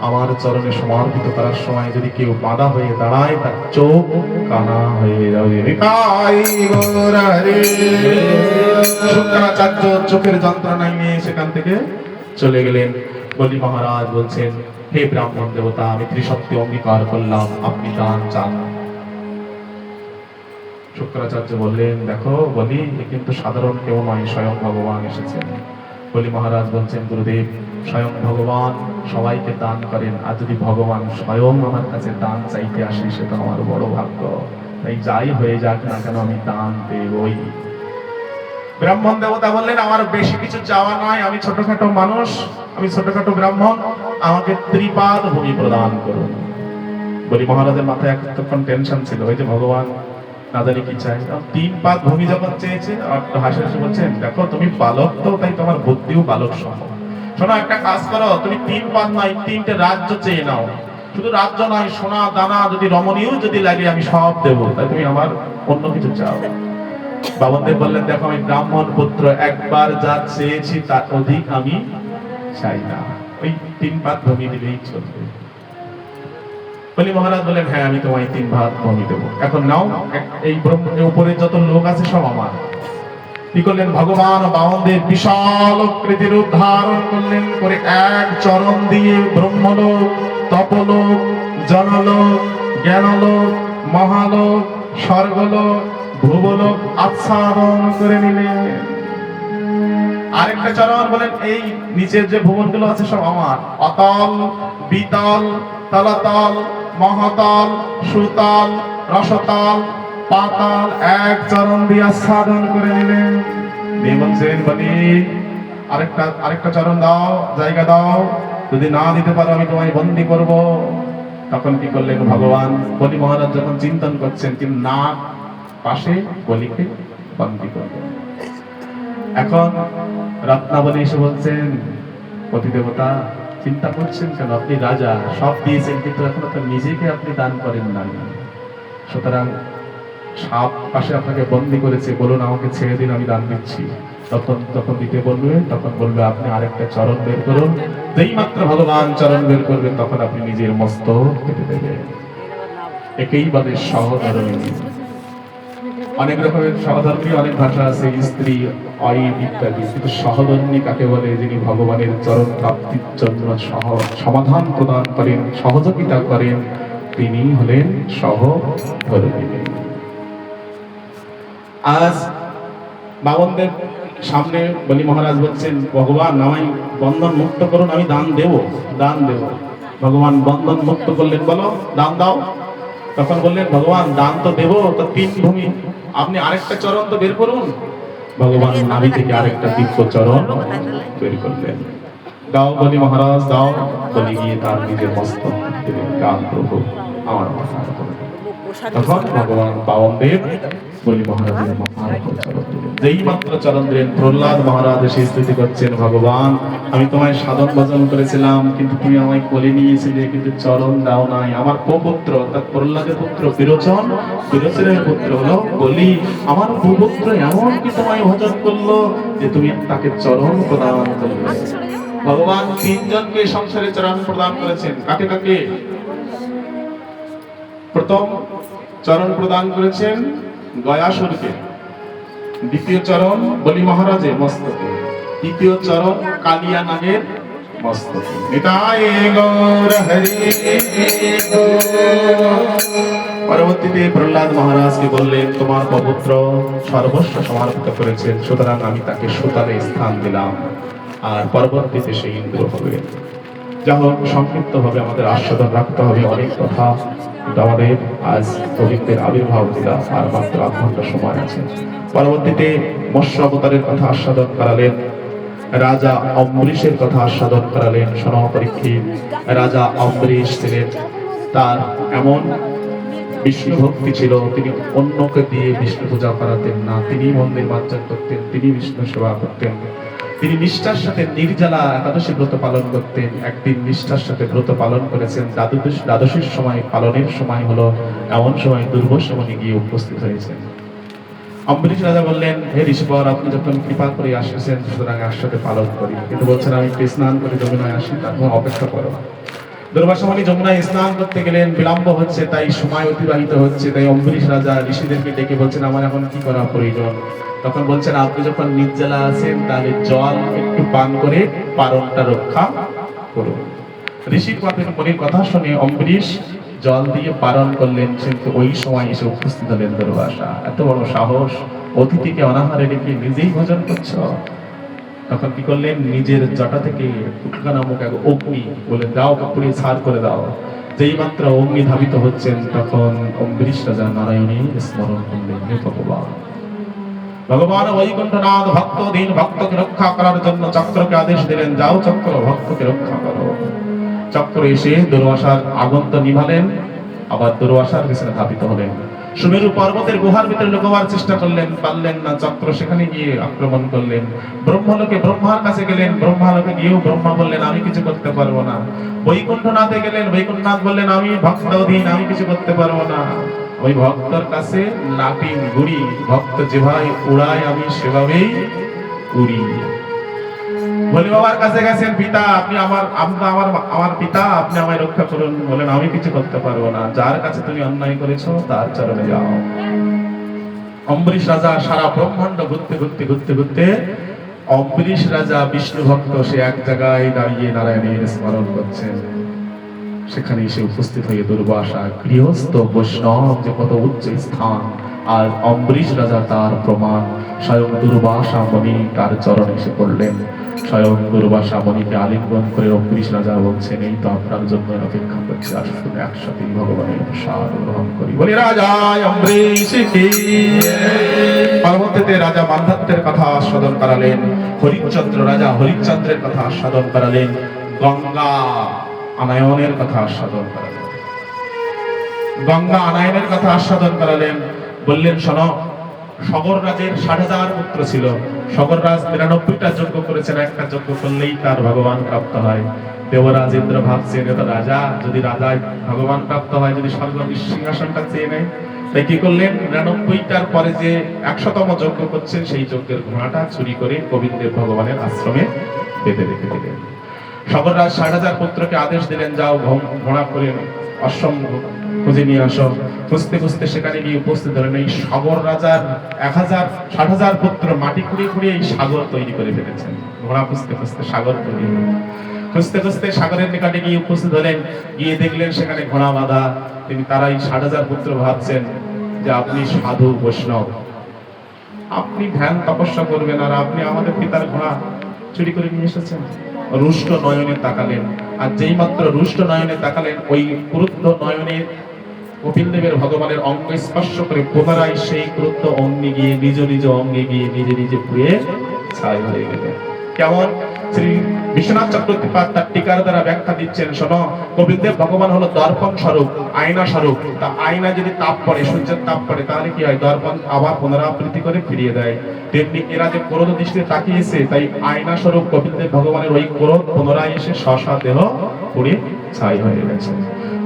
S1: আমার চরণে সমর্পিত করার সময় যদি কেউ বাধা হয়ে দাঁড়ায়, তার চোখ কানা হয়ে যাবে। শুক্রাচার্য চোখের যন্ত্রণায় নিয়ে সেখান থেকে চলে গেলেন। বলি মহারাজ বলছেন, হে ব্রাহ্মণ দেবতা, আমি ত্রিসত্যে অঙ্গীকার করলাম, আপনি দান চান। শুক্রাচার্য বললেন, দেখো বলি, কিন্তু সাধারণ কেউ নয়, স্বয়ং ভগবান এসেছেন। বলি মহারাজ বলছেন, গুরুদেব, স্বয়ং ভগবান সবাইকে দান করেন, আর যদি ভগবান স্বয়ং আমার কাছে দান চাইতে আসে, সেটা আমার বড় ভাগ্য, তাই যাই হয়ে যাক না কেন আমি দান দেবই। ব্রাহ্মণ দেবতা বললেন, আমার বেশি কিছু চাওয়া নয়, আমি ছোটখাটো মানুষ, আমি ছোটখাটো ব্রাহ্মণ, আমাকে ত্রিপাদ ভূমি প্রদান করুন। বলি মহারাজের মাথায় এতক্ষণ টেনশন ছিল, ওই যে ভগবান না জানি কি চাই, 3 পাদ ভূমি যখন চেয়েছে, আর হাসি হাসি বলছেন, দেখো তুমি বালক তো, তাই তোমার বুদ্ধিও বালক সম, শোনো, একটা কাজ করো, তুমি 3 পাত নয় 3টে রাজ্য চেয়ে নাও। শুধু রাজ্য নয়, সোনা দানা যদি রমণীয় যদি লাগে আমি সব দেবো, তাই তুমি আমার অন্য কিছু চাও। বামনদেব বললেন, দেখো আমি ব্রাহ্মণ পুত্র, একবার যা চেয়েছি তার অধিক আমি চাই না, ওই 3 পাত ভূমি দিলেই চলবে। বলি মহারাজ বলেন, হ্যাঁ আমি তোমায় 3 ভাগ ভূমি দেবো, এখন নাও। এই উপরে যত লোক আছে সব আমার। কি করলেন ভগবান? বামনদেব বিশাল আকৃতির রূপ ধারণ করলেন, করে এক চরণ দিয়ে ব্রহ্মলোক, তপলোক, জনলোক, জ্ঞানলোক, মহালোক, স্বর্গলোক, ভুবলোক আচ্ছাদন করে নিলেন। আরেকটা চরণ বলেন, এই নিচের যে ভুবনগুলো আছে সব আমার। অতল, বিতল, তলতল, মহাতল, সুতল, রসতল, পাতাল, এক চরণ দিয়ে আচ্ছাদন করে নিলেন। দিয়ে বলছেন, বলি আরেকটা চরণ দাও, জায়গা দাও, যদি না দিতে পারো আমি তোমায় বন্দী করব। তখন কি করলেন ভগবান? বলি মহারাজ যখন চিন্তন করছেন, কিন্তু না পাশে বলিকে বন্দী করবেন। এখন রত্নাবলী এসে বলছেন, পতি দেবতা চিন্তা করছেন কেন? আপনি রাজা, সব দিয়েছেন, কিন্তু এখনো তো নিজেকে আপনি দান করেন না। সুতরাং সাপ পাশে আপনাকে বন্দী করেছে, বলুন আমাকে ছেড়ে দিন, আমি দান দিচ্ছি। তখন দিতে বলবে, তখন বলবে আপনি আরেকটা চরণ বের করুন। যেই মাত্র ভগবান চরণ বের করবেন, তখন আপনি নিজের মস্তক কেটে দেবেন। একেই বলে সহধর্মী। অনেক রকমের সহধর্মী, অনেক ভাষা আছে, স্ত্রী, আইন ইত্যাদি, কিন্তু সহধর্মী কাকে বলে? যিনি ভগবানের চরণ প্রাপ্তির জন্য সমাধান প্রদান করেন, সহযোগিতা করেন, তিনি হলেন সহধর্মী। আজ বামনদেব সামনে বলি মহারাজ বলছেন, ভগবান আমায় বন্ধন মুক্ত করুন, আমি দান দেব। ভগবান বন্ধন মুক্ত করলেন, বলো দান দাও। তখন বললেন, ভগবান দান তো দেব, তো 3 ভূমি, আপনি আরেকটা চরণ তো বের করুন। ভগবান নাভি থেকে আরেকটা দিব্য চরণ বের করলেন। দাও বলি মহারাজ দাও। বলি গিয়ে তার নিজের মস্তক দিলেন, দান প্রভু আমার মহারাজ। তখন ভগবান বামনদেব বলি মহারাজের চরণ দিলেন। যেই মাত্র চরণ দিলেন, প্রহ্লাদ মহারাজ এসে স্থিতি করছেন, ভগবান আমি তোমায় সাধন ভজন করেছিলাম, কিন্তু তুমি আমায় কোলে নিয়েছিলে, কিন্তু চরণ দাও নাই। আমার পুত্র, অর্থাৎ প্রহ্লাদের পুত্র বিরোচন, বিরোচনের পুত্র হলো বলি, আমার পুত্র এমন কি তোমায় ভজন করলো যে তুমি তাকে চরণ প্রদান করলে। ভগবান 3 জনকে সংসারে চরণ প্রদান করেছেন। কাকে কাকে? প্রথম চরণ প্রদান করেছেন গয়াসুরকে, দ্বিতীয় চরণ বলি মহারাজের মস্তকে, তৃতীয় চরণ কালিয়া নাগের মস্তকে। নিতাই গৌর হরি। পরবর্তীতে প্রহ্লাদ মহারাজকে বললেন, তোমার পবিত্র সর্বস্ব সমর্পিত করেছেন, সুতরাং আমি তাকে সুতারে স্থান দিলাম, আর পরবর্তীতে সেই ইন্দ্র হবে। যা হোক, সংক্ষিপ্ত ভাবে আমাদের আস্বাদন রাখতে হবে অনেক কথা, কিন্তু আমাদের আজ পবিত্রের আবির্ভাব দিলা আর মাত্র 8 ঘন্টা সময় আছে। পরবর্তীতে মৎস্য অবতারের কথা আস্বাদন করালেন, রাজা অম্বরীশের কথা আস্বাদন করালেন। সোনা পরীক্ষিত রাজা অম্বরীশ ছিলেন, তার এমন বিষ্ণু ভক্তি ছিল, তিনি অন্যকে দিয়ে বিষ্ণু পূজা করাতেন না, তিনি মন্দির মার্জন করতেন, তিনি বিষ্ণু সেবা করতেন। তিনি নিষ্ঠার সাথে নির্জলা একাদশী ব্রত পালন করতেন। একদিন নিষ্ঠার সাথে ব্রত পালন করেছেন, দ্বাদশীর সময় পালনের সময় হলো, এমন সময় দুর্বাসা মুনি গিয়ে উপস্থিত হয়েছেন। অম্বরীশ রাজা বললেন, হে ঋষিবর, আপনি যখন কৃপা করে আসছেন, সুতরাং একসাথে পালন করি, কিন্তু বলছেন আমি একটু স্নান করে যমুনায় আসি, তারপর অপেক্ষা করো। দুর্বাসা মুনি যমুনায় স্নান করতে গেলেন, বিলম্ব হচ্ছে, তাই সময় অতিবাহিত হচ্ছে। তাই অম্বরীশ রাজা ঋষিদেরকে ডেকে বলছেন, আমার এখন কি করা প্রয়োজন? তখন বলছেন, আপনি যখন নির্জলা আছেন, তাহলে জল একটু পান করে পারণটা রক্ষা করুন। ঋষির মুনির কথা শুনে অম্বরীশ জল দিয়ে পালন করলেন, কিন্তু ওই সময় এসে উপস্থিত হলেন দুর্বাসা। এত বড় সাহস, অতিথিকে অনাহারে রেখে নিজেই ভোজন করছ। তখন কি করলেন, নিজের জটা থেকে উৎকা নামক এক অগ্নি বলে দাও, পুড়ে ছাড় করে দাও। যেই মাত্র অগ্নি ধাবিত হচ্ছেন, তখন অম্বরীশ রাজা নারায়ণী স্মরণ করলেন, হে ভগবান। ভগবান বৈকুণ্ঠনাথ ভক্তধীন ভক্তকে রক্ষা করার জন্য চক্রকে আদেশ দিলেন, যাও চক্র, ভক্তকে রক্ষা করো। চক্র এসে দুর্বাসার আগুন তো নিভালেন, আবার দুর্বাসার পিছনে ধাবিত হলেন। সুমেরু পর্বতের গুহার ভিতরে লুকোবার চেষ্টা করলেন, পারলেন না। চক্র সেখানে গিয়ে আক্রমণ করলেন। ব্রহ্মলোকে ব্রহ্মার কাছে গেলেন, ব্রহ্মালোকে গিয়েও ব্রহ্মা বললেন আমি কিছু করতে পারবো না। বৈকুণ্ঠনাথে গেলেন, বৈকুণ্ঠনাথ বললেন আমি ভক্তাধীন, আমি কিছু করতে পারবো না। ওই ভক্তর কাছে লাটিম গুড়ি, ভক্ত যেভাবে উড়ায় আমি সেভাবেই উড়ি। ভোলে বাবার কাছে গেছেন, পিতা আপনি আমার পিতা, আপনি আমায় রক্ষা করুন। বলেন আমি কিছু করতে পারবো না, যার কাছে তুমি অন্যায় করেছো তার চরণে যাও। অম্বরীশ রাজা সারা ব্রহ্মাণ্ড ঘুরতে ঘুরতে ঘুরতে ঘুরতে অম্বরীশ রাজা বিষ্ণু ভক্ত, সে এক জায়গায় দাঁড়িয়ে নারায়ণের স্মরণ করছেন। সেখানে এসে উপস্থিত হয়ে দুর্বাসা, গৃহস্থ বৈষ্ণব যে কত উচ্চ স্থান, আর অম্বরীশ রাজা তার প্রমাণ। স্বয়ং দুর্বাসা মুনি তার চরণে এসে পড়লেন। স্বয়ং দুর্বাসা মুনিকে আলিঙ্গন করে অম্বরীশ রাজা বলছেন এই তো আপনার জন্য অপেক্ষা করছে, আসুন একসাথে ভগবানের প্রসাদ গ্রহণ করি। বলি রাজা অম্বরীশ কি। পরবর্তীতে রাজা মান্ধাত্রের কথা আস্বাদন করালেন, হরিশ্চন্দ্র রাজা হরিশ্চন্দ্রের কথা আস্বাদন করালেন, গঙ্গা আনায়নের কথা আস্বাদন করালেন, গঙ্গা আনায়নের কথা আস্বাদন করালেন। বললেন শোনো, সগর রাজের 60,000 পুত্র ছিল। সগর রাজ 99টা যজ্ঞ করেছেন, একটা যজ্ঞ করলেই তার ভগবান প্রাপ্ত হয়। দেবরাজ ইন্দ্র ভাবছেন এটা রাজা, যদি রাজায় ভগবান প্রাপ্ত হয়, যদি স্বর্গ সিংহাসনটা চেয়ে নেয়। তাই কি করলেন, 99টার পরে যে 100তম যজ্ঞ করছেন সেই যজ্ঞের ঘোড়াটা চুরি করে গোবিন্দের ভগবানের আশ্রমে বেঁধে রেখে দিলেন। সগর রাজ 60,000 পুত্রকে আদেশ দিলেন যাও ঘোড়া করে অশ্বম খুঁজে নিয়ে আসো। খুঁজতে খুঁজতে সেখানে গিয়ে উপস্থিত হলেন এই সগর রাজার 60,000 পুত্র মাটি খুঁড়িয়ে খুঁড়িয়ে এই সাগর তৈরি করে ফেলেছেন। ঘোড়া খুঁজতে খুঁজতে সাগর তৈরি হল। খুঁজতে খুঁজতে সাগরের নিকটে গিয়ে উপস্থিত হলেন, গিয়ে দেখলেন সেখানে ঘোড়া বাঁধা। তিনি তারাই 60,000 পুত্র ভাবছেন যে আপনি সাধু বৈষ্ণব, আপনি ধ্যান তপস্যা করবেন, আর আপনি আমাদের পিতার ঘোড়া চুরি করে নিয়ে এসেছেন। রুষ্ট নয়নে তাকালেন, আর যেই মাত্র রুষ্ট নয়নে তাকালেন, ওই ক্রুদ্ধ নয়নে কপিল দেবের ভগবানের অঙ্গ স্পর্শ করে পুনরায় সেই ক্রুদ্ধ অঙ্গে গিয়ে নিজ নিজ অঙ্গে গিয়ে নিজে নিজে পুড়ে ছাই হয়ে গেলেন। কেমন? শ্রী বিশ্বনাথ চক্রবর্তী তার টিকার দ্বারা ব্যাখ্যা দিচ্ছেন, শোনো, কপিল দেব ভগবান হলো দর্পণ স্বরূপ, আয়না স্বরূপ। তা আয়না যদি তাপ পড়ে, সূর্যের তাপ পড়ে, তাহলে কি হয়, দর্পণ আবার পুনরাবৃত্তি করে ফিরিয়ে দেয়। তেমনি এরা যে ক্রোধ দৃষ্টিতে তাকিয়েছে, তাই আয়না স্বরূপ কপিল দেব ভগবানের ওই ক্রোধ পুনরায় এসে স্ব দেহ পুড়ে ছাই হয়ে গেছে।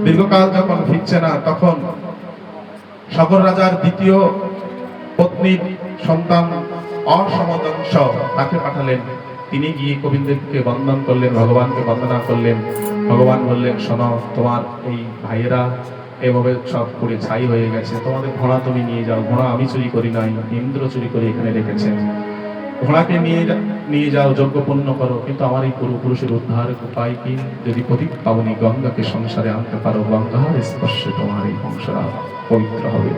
S1: দীর্ঘকাল যখন ফিরছে না, তখন সগর রাজার দ্বিতীয় পত্নীর সন্তান অসমদংশ তাকে পাঠালেন। তিনি গিয়ে কপিলদেবকে বন্দন করলেন, ভগবানকে বন্দনা করলেন। ভগবান বললেন শোনো, তোমার এই ভাইয়েরা এভাবে সব পুড়ে ছাই হয়ে গেছে, তোমাদের ঘোড়া তুমি নিয়ে যাও। ঘোড়া আমি চুরি করি নাই, ইন্দ্র চুরি করে এখানে রেখেছেন। ঘোড়াকে নিয়ে যাও, যজ্ঞ পূর্ণ করো। কিন্তু আমার এই পূর্বপুরুষের উদ্ধারের উপায় কি? যদি পতিত পাবনী গঙ্গাকে সংসারে আনতে পারো, গঙ্গার স্পর্শে তোমার এই বংশরা পবিত্র হবে।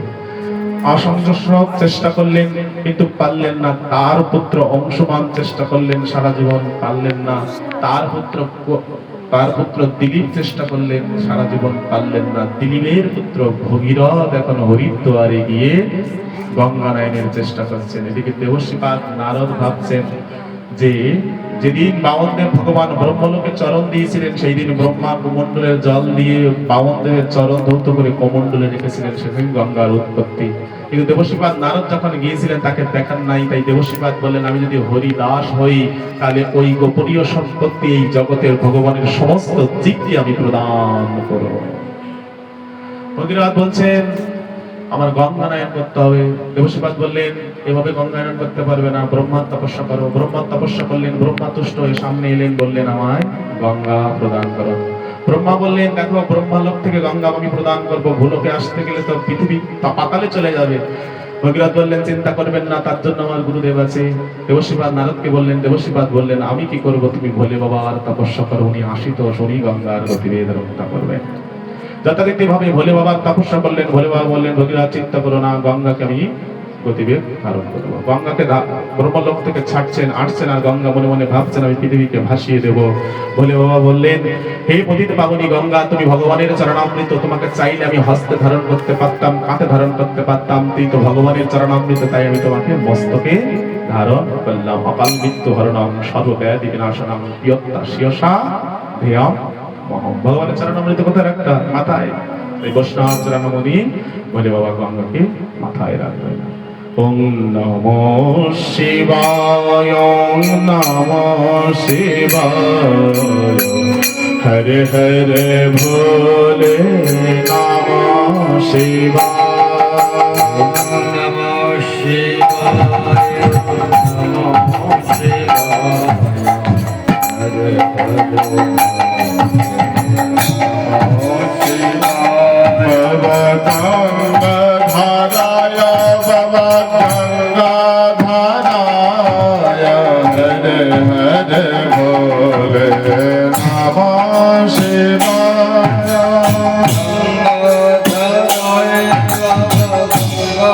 S1: অসংযম চেষ্টা করলেন কিন্তু পারলেন না। তার পুত্র অংশমান চেষ্টা করলেন, সারা জীবন পারলেন না। তার পুত্র দিলীপ চেষ্টা করলেন, সারা জীবন পারলেন না। দিলীপের পুত্র ভগীরথ এখন হরিদ্বারে গিয়ে গঙ্গা নয়নের চেষ্টা করছেন। এদিকে দেবশ্রীপাদ নারদ ভাবছেন যে যেদিন বামনদেব ভগবান ব্রহ্মলোকে চরণ দিয়েছিলেন, সেই দিন ব্রহ্মা কুমণ্ডলের জল দিয়ে বামনদেবের চরণ ধৌত করে কমণ্ডলে রেখেছিলেন, সেদিন গঙ্গার উৎপত্তি। কিন্তু দেবশ্রীপাদ নারদ যখন গিয়েছিলেন তাকে দেখান নাই। তাই দেবশ্রীপাদ বললেন আমি যদি হরিদাস হই, তাহলে ওই গোপনীয় সম্পত্তি এই জগতের ভগবানের সমস্ত দিকটি আমি প্রদান করব। ভগীরথ বলছেন আমার গঙ্গানয়ন করতে হবে। দেবশ্রীপাদ বললেন এভাবে গঙ্গানয়ন করতে পারবে না, ব্রহ্মা তপস্যা করো। ব্রহ্মা তপস্যা করলেন, ব্রহ্মা তুষ্ট হয়ে সামনে এলেন, বললেন আমায় গঙ্গা প্রদান করো। ব্রহ্মা বললেন দেখো, ব্রহ্মালোক থেকে গঙ্গা আমি প্রদান করবো, ভূলোকে আসতে গেলে তো পৃথিবী পাতালে চলে যাবে। ভগীরথ বললেন চিন্তা করবেন না, তার জন্য আমার গুরুদেব আছে। দেবশ্রীপাদ নারদকে বললেন, দেবশ্রীপাদ বললেন আমি কি করব, তুমি ভোলে বাবার তপস্যা করো, উনি আসিত শনি গঙ্গার গতিবেদ রক্ষা করবেন। যথারীতি ভাবে ভোলে বাবার তপস্যা করলেন। ভোলে বাবা বললেন ভগীরথ চিন্তা করো না, গঙ্গাকে আমি গতিবেগ ধারণ করবো। গঙ্গাকে ব্রহ্মলোক থেকে ছাড়ছেন, আসছেন, আর গঙ্গা মনে মনে ভাবছেন আমি পৃথিবীকে ভাসিয়ে দেব। ভোলে বাবা বললেন হে পতিত পাবনী গঙ্গা, তুমি ভগবানের চরণামৃত, তোমাকে চাইলে আমি হস্তে ধারণ করতে পারতাম, কাঁধে ধারণ করতে পারতাম, তুই তো ভগবানের চরণামৃত, তাই আমি তোমাকে মস্তকে ধারণ করলাম। অকাল মৃত্যু হরণম সর্বব্যাধি বিনাশনম পিয়ত্তা শিয়সা ধ্যেয়ম মহম। ভগবানের চরণামৃত কোথায় রাখতা? মাথায়। এই বৈষ্ণব চূড়ামণি ভোলে বাবা গঙ্গাকে মাথায় রাখবেন। ওম নমো শিবায়, ওম নমো শিবায়, হরে হরে ভোলে নমো শিবায়, নমো শিবায়, নমো শিবায়, হরে হরে নমো শিবায়। বাবা গঙ্গা ধারায়, বাবা গঙ্গা ধারায়, হরে হরে ভোলে নমো শিবায়, ধারায় বাবা গঙ্গা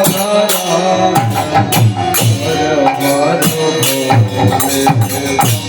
S1: ধারায়, হরে হরে ভোলে নমো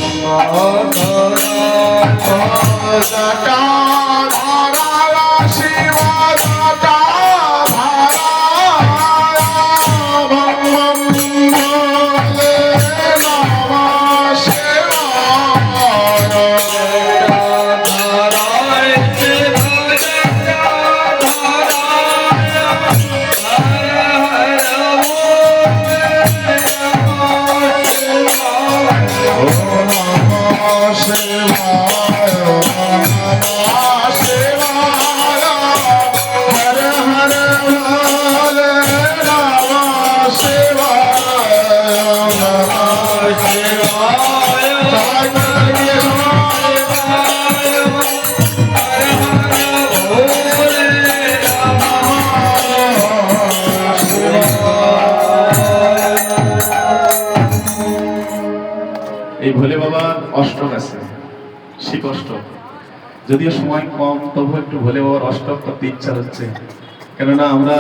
S1: এই ভোলে বাবার অষ্টক আছে, শিব অষ্টক। যদিও সময় কম, তবু একটু ভোলে বাবার অষ্টক করতে ইচ্ছা হচ্ছে, কেননা আমরা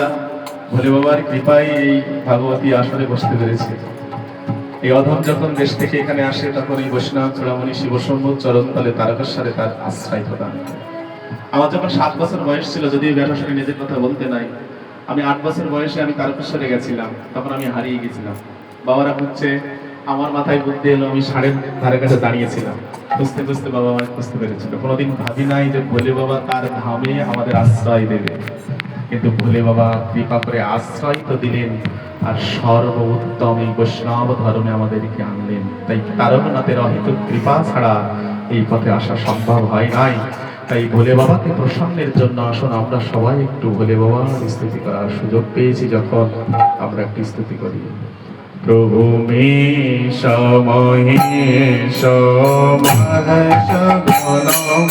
S1: ভোলে বাবার কৃপায় এই ভাগবতী আসরে বসতে পেরেছি। এই অধম যখন দেশ থেকে এখানে আসে, তখন এই বৈষ্ণব চূড়ামণি শিবশম্ভুর চরণতলে তারকেশ্বরে তার আশ্রয় প্রদান করে। আমার যখন 7 বছর বয়স ছিল, যদিও ব্যাটাশনে নিজের কথা বলতে নাই, আমি 8 বছর বয়সে আমি তারকেশ্বরে গেছিলাম। তখন আমি হারিয়ে গেছিলাম। বাবারা হচ্ছে আমার মাথায় বুদ্ধি এলো, আমি ষাঁড়ের ধারে কাছে দাঁড়িয়েছিলাম। খুঁজতে খুঁজতে বাবা আমায় খুঁজতে পেরেছিল। কোনোদিন ভাবি নাই যে ভোলে বাবা তার ধামে আমাদের আশ্রয় দেবে, কিন্তু ভোলে বাবা কৃপা করে আশ্রয় তো দিলেন, আর সর্বোত্তম এই বৈষ্ণব ধর্মে আমাদেরকে আনলেন। তাই তারকনাথের অহিত কৃপা ছাড়া এই পথে আসা সম্ভব হয় নাই। তাই ভোলে বাবাকে প্রসন্নের জন্য আসুন আমরা সবাই একটু ভোলে বাবার স্তুতি করার সুযোগ পেয়েছি যখন, আমরা একটু স্তুতি করি। প্রভু মেষ মহেশ মহেশ গণম,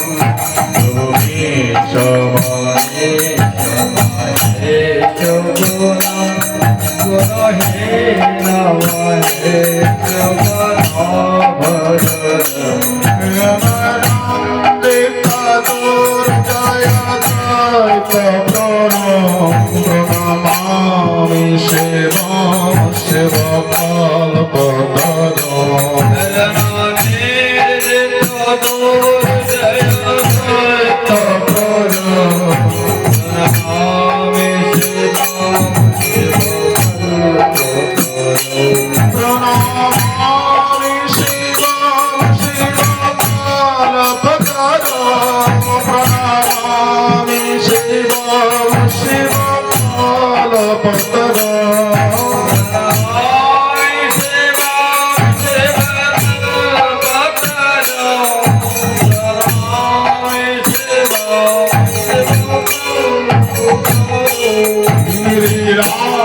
S1: প্রভু মেষ মহেশ মহেশ গণম, গুণ হে নম হে Ram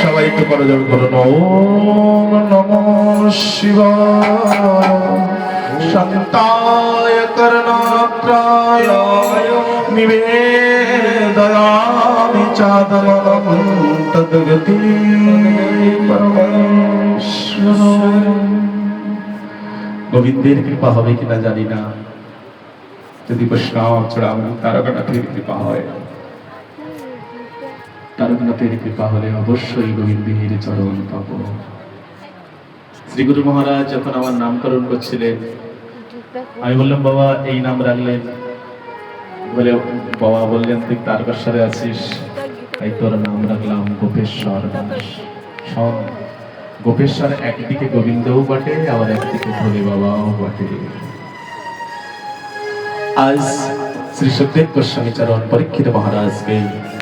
S1: সবাই একটু করে যাবে করুন ওম নমঃ শিবায় শান্তায় করুণাত্রায় নিবেদয়ামি চাদমম তদ্গতি পরমেশ্বর। গোবিন্দের কৃপা হবে কিনা জানি না, যদি বৈষ্ণব চূড়ামণি তারকানাথের কৃপা হয়, তারকনাথের কৃপা হলে অবশ্যই গোবিন্দের চরণ পাব। শ্রী গুরু মহারাজ যখন আমার নামকরণ করছিলেন, আমি বললাম বাবা এই নাম রাখলেন, বলে বাবা বললেন তুই তারকেশ্বরে আছিস, তাই তোর নাম রাখলাম গোপেশ্বর দাস। শোন, গোপেশ্বর একদিকে গোবিন্দও বটে, আবার একদিকে ভোলে বাবাও বটে। আজ শ্রী সুখদেব গোস্বামী চরণ পরীক্ষিত মহারাজকে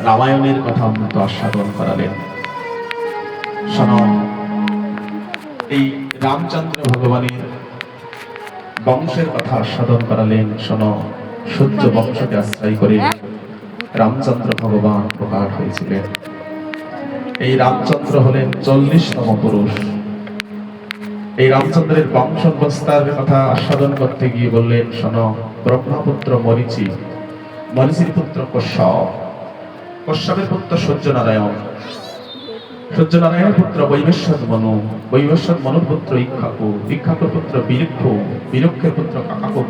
S1: রামায়ণের কথা অমৃত আস্বাদন করালেন। শোনান, এই রামচন্দ্র ভগবানের বংশের কথা আস্বাদন করালেন। শোনো, সূর্য বংশকে আশ্রয় করে রামচন্দ্র ভগবান প্রকাশ হয়েছিলেন। এই রামচন্দ্র হলেন 40তম পুরুষ। এই রামচন্দ্রের বংশ বিস্তার কথা আস্বাদন করতে গিয়ে বললেন, শোনো, ব্রহ্মপুত্র মরিচি, মরিচির পুত্র কশ্যপ, কশ্যপের পুত্র সূর্যনারায়ণ, সূর্যনারায়ণের পুত্র বৈবস্বত মনু, বৈবস্বত মনুর পুত্র ইক্ষ্বাকু, ইক্ষ্বাকুর পুত্র বিরক্ষ, বিরক্ষের পুত্র কাকাকুট,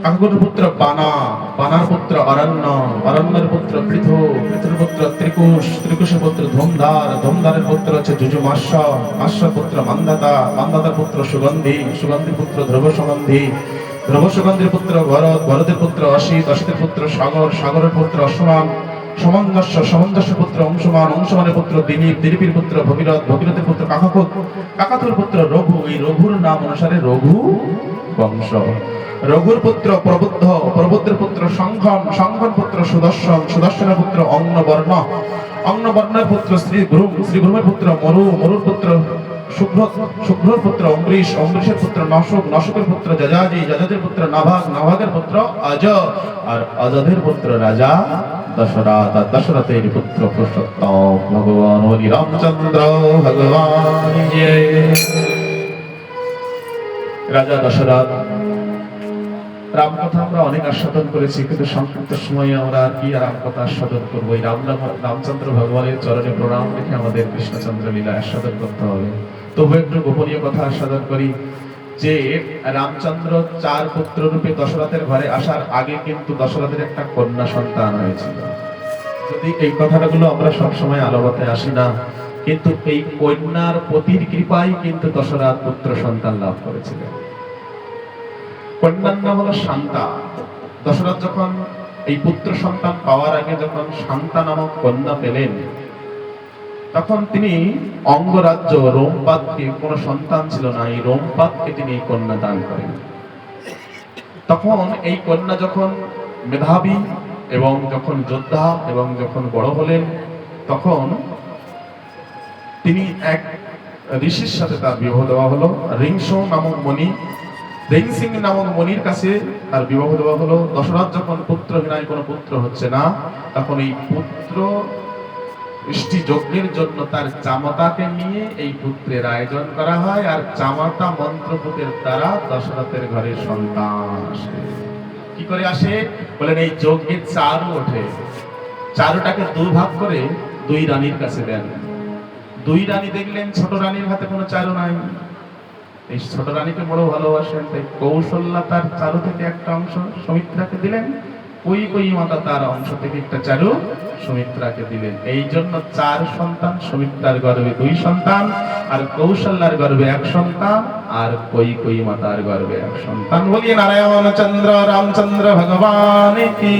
S1: কাকাকুর পুত্র বানা, বানার পুত্র অরণ্য, অরণ্যের পুত্র পৃথু, পৃথুর পুত্র ত্রিকুশ, ত্রিকুশের পুত্র ধূমধার, ধূমধারের পুত্র হচ্ছে যুযুমাস্য, মাস্যর পুত্র মান্দাতা, মান্দাতার পুত্র সুগন্ধি, সুগন্ধির পুত্র ধ্রুব সুগন্ধি, ধ্রুব সুগন্ধির পুত্র ভরত, ভরতের পুত্র অসিত, অসিতের পুত্র সাগর, সাগরের পুত্র অসমান, সমঞ্জস্য, সমঞ্জস্য পুত্র অংশমান, অংশমানের পুত্র দিলীপ, দিলীপের পুত্র ভগীরথ, ভগীরথের পুত্র কাকাকুট, কাকাতুর পুত্র রঘু। এই রঘুর নাম অনুসারে রঘু বংশ। রঘুর পুত্র প্রবুদ্ধ, প্রবুদ্ধের পুত্র সংঘন, সংঘন পুত্র সুদর্শন, সুদর্শনের পুত্র অন্নবর্ণ, অন্নবর্ণের পুত্র শ্রীগুরুম, শ্রীগুরুমের পুত্র মরু, মরুর পুত্র শুভ্রর পুত্র অম্বরীশ, অম্বরীশের পুত্র নশক, নশকের পুত্র যজাজি, যজাজির পুত্র নাভাগ, নাভাগের পুত্র অজ, আর অজদের পুত্র রাজা দশরথ, আর দশরথের পুত্র পুরুষোত্তম ভগবান হরি রামচন্দ্র ভগবান। রাজা দশরথ রামকথা আমরা অনেক আস্বাদন করেছি, কিন্তু সংক্ষিপ্ত সময়ে আমরা আর কি রামকথা আস্বাদন করবো? এই রামচন্দ্র ভগবানের চরণে প্রণাম রেখে আমাদের কৃষ্ণচন্দ্র লীলা আস্বাদন করতে হবে। তবু একটু গোপনীয় কথা আস্বাদন করি যে রামচন্দ্র 4 পুত্র রূপে দশরথের ঘরে আসার আগে কিন্তু দশরথের একটা কন্যা সন্তান হয়েছিল। যদি এই কথাগুলো আমরা সবসময় আলোচনাতে আসি না, কিন্তু এই কন্যার পতির কৃপায় কিন্তু দশরথ পুত্র সন্তান লাভ করেছিলেন। কন্যার নাম হলো শান্তা। দশরথ যখন এই পুত্র সন্তান পাওয়ার আগে যখন শান্তা নামক কন্যা পেলেন, তখন তিনি অঙ্গরাজ্য রোমপাদকে, কোন সন্তান ছিল না, এই রোমপাদকে তিনি এই কন্যা দান করেন। তখন এই কন্যা যখন মেধাবী এবং যখন যোদ্ধা এবং যখন বড় হলেন, তখন তিনি এক ঋষির সাথে তার বিবাহ দেওয়া হলো। রিংসো নামক মণি, রিংসিং নামক মণির কাছে তার বিবাহ দেওয়া হলো। দশরথ যখন পুত্রহীনায় কোনো পুত্র হচ্ছে না, তখন এই পুত্র সৃষ্টি যজ্ঞের জন্য তার জামাতাকে নিয়ে এই পুত্রের আয়োজন করা হয়, আর জামাতা মন্ত্রপুতের দ্বারা দশরথের ঘরে সন্তান আসে। কি করে আসে বলেন? এই যজ্ঞের চারু ওঠে, চারুটাকে 2 ভাগ করে 2 রানীর কাছে দেন। 2 রানী দেখলেন ছোট রানীর হাতে কোনো চারু নাই, এই ছোট রানীকে বড় ভালোবাসেন, তাই কৌশল্যা তার চারু থেকে একটা অংশ সুমিত্রাকে দিলেন, কৈকেয়ী মাতা তার অংশ থেকে একটা চারু সুমিত্রাকে দিলেন। এই জন্য 4 সন্তান, সুমিত্রার গর্ভে 2 সন্তান, আর কৌশল্যার গর্ভে 1 সন্তান, আর কৈকেয়ী মাতার গর্ভে 1 সন্তান। বলিয়ে নারায়ণ চন্দ্র রামচন্দ্র ভগবান কি।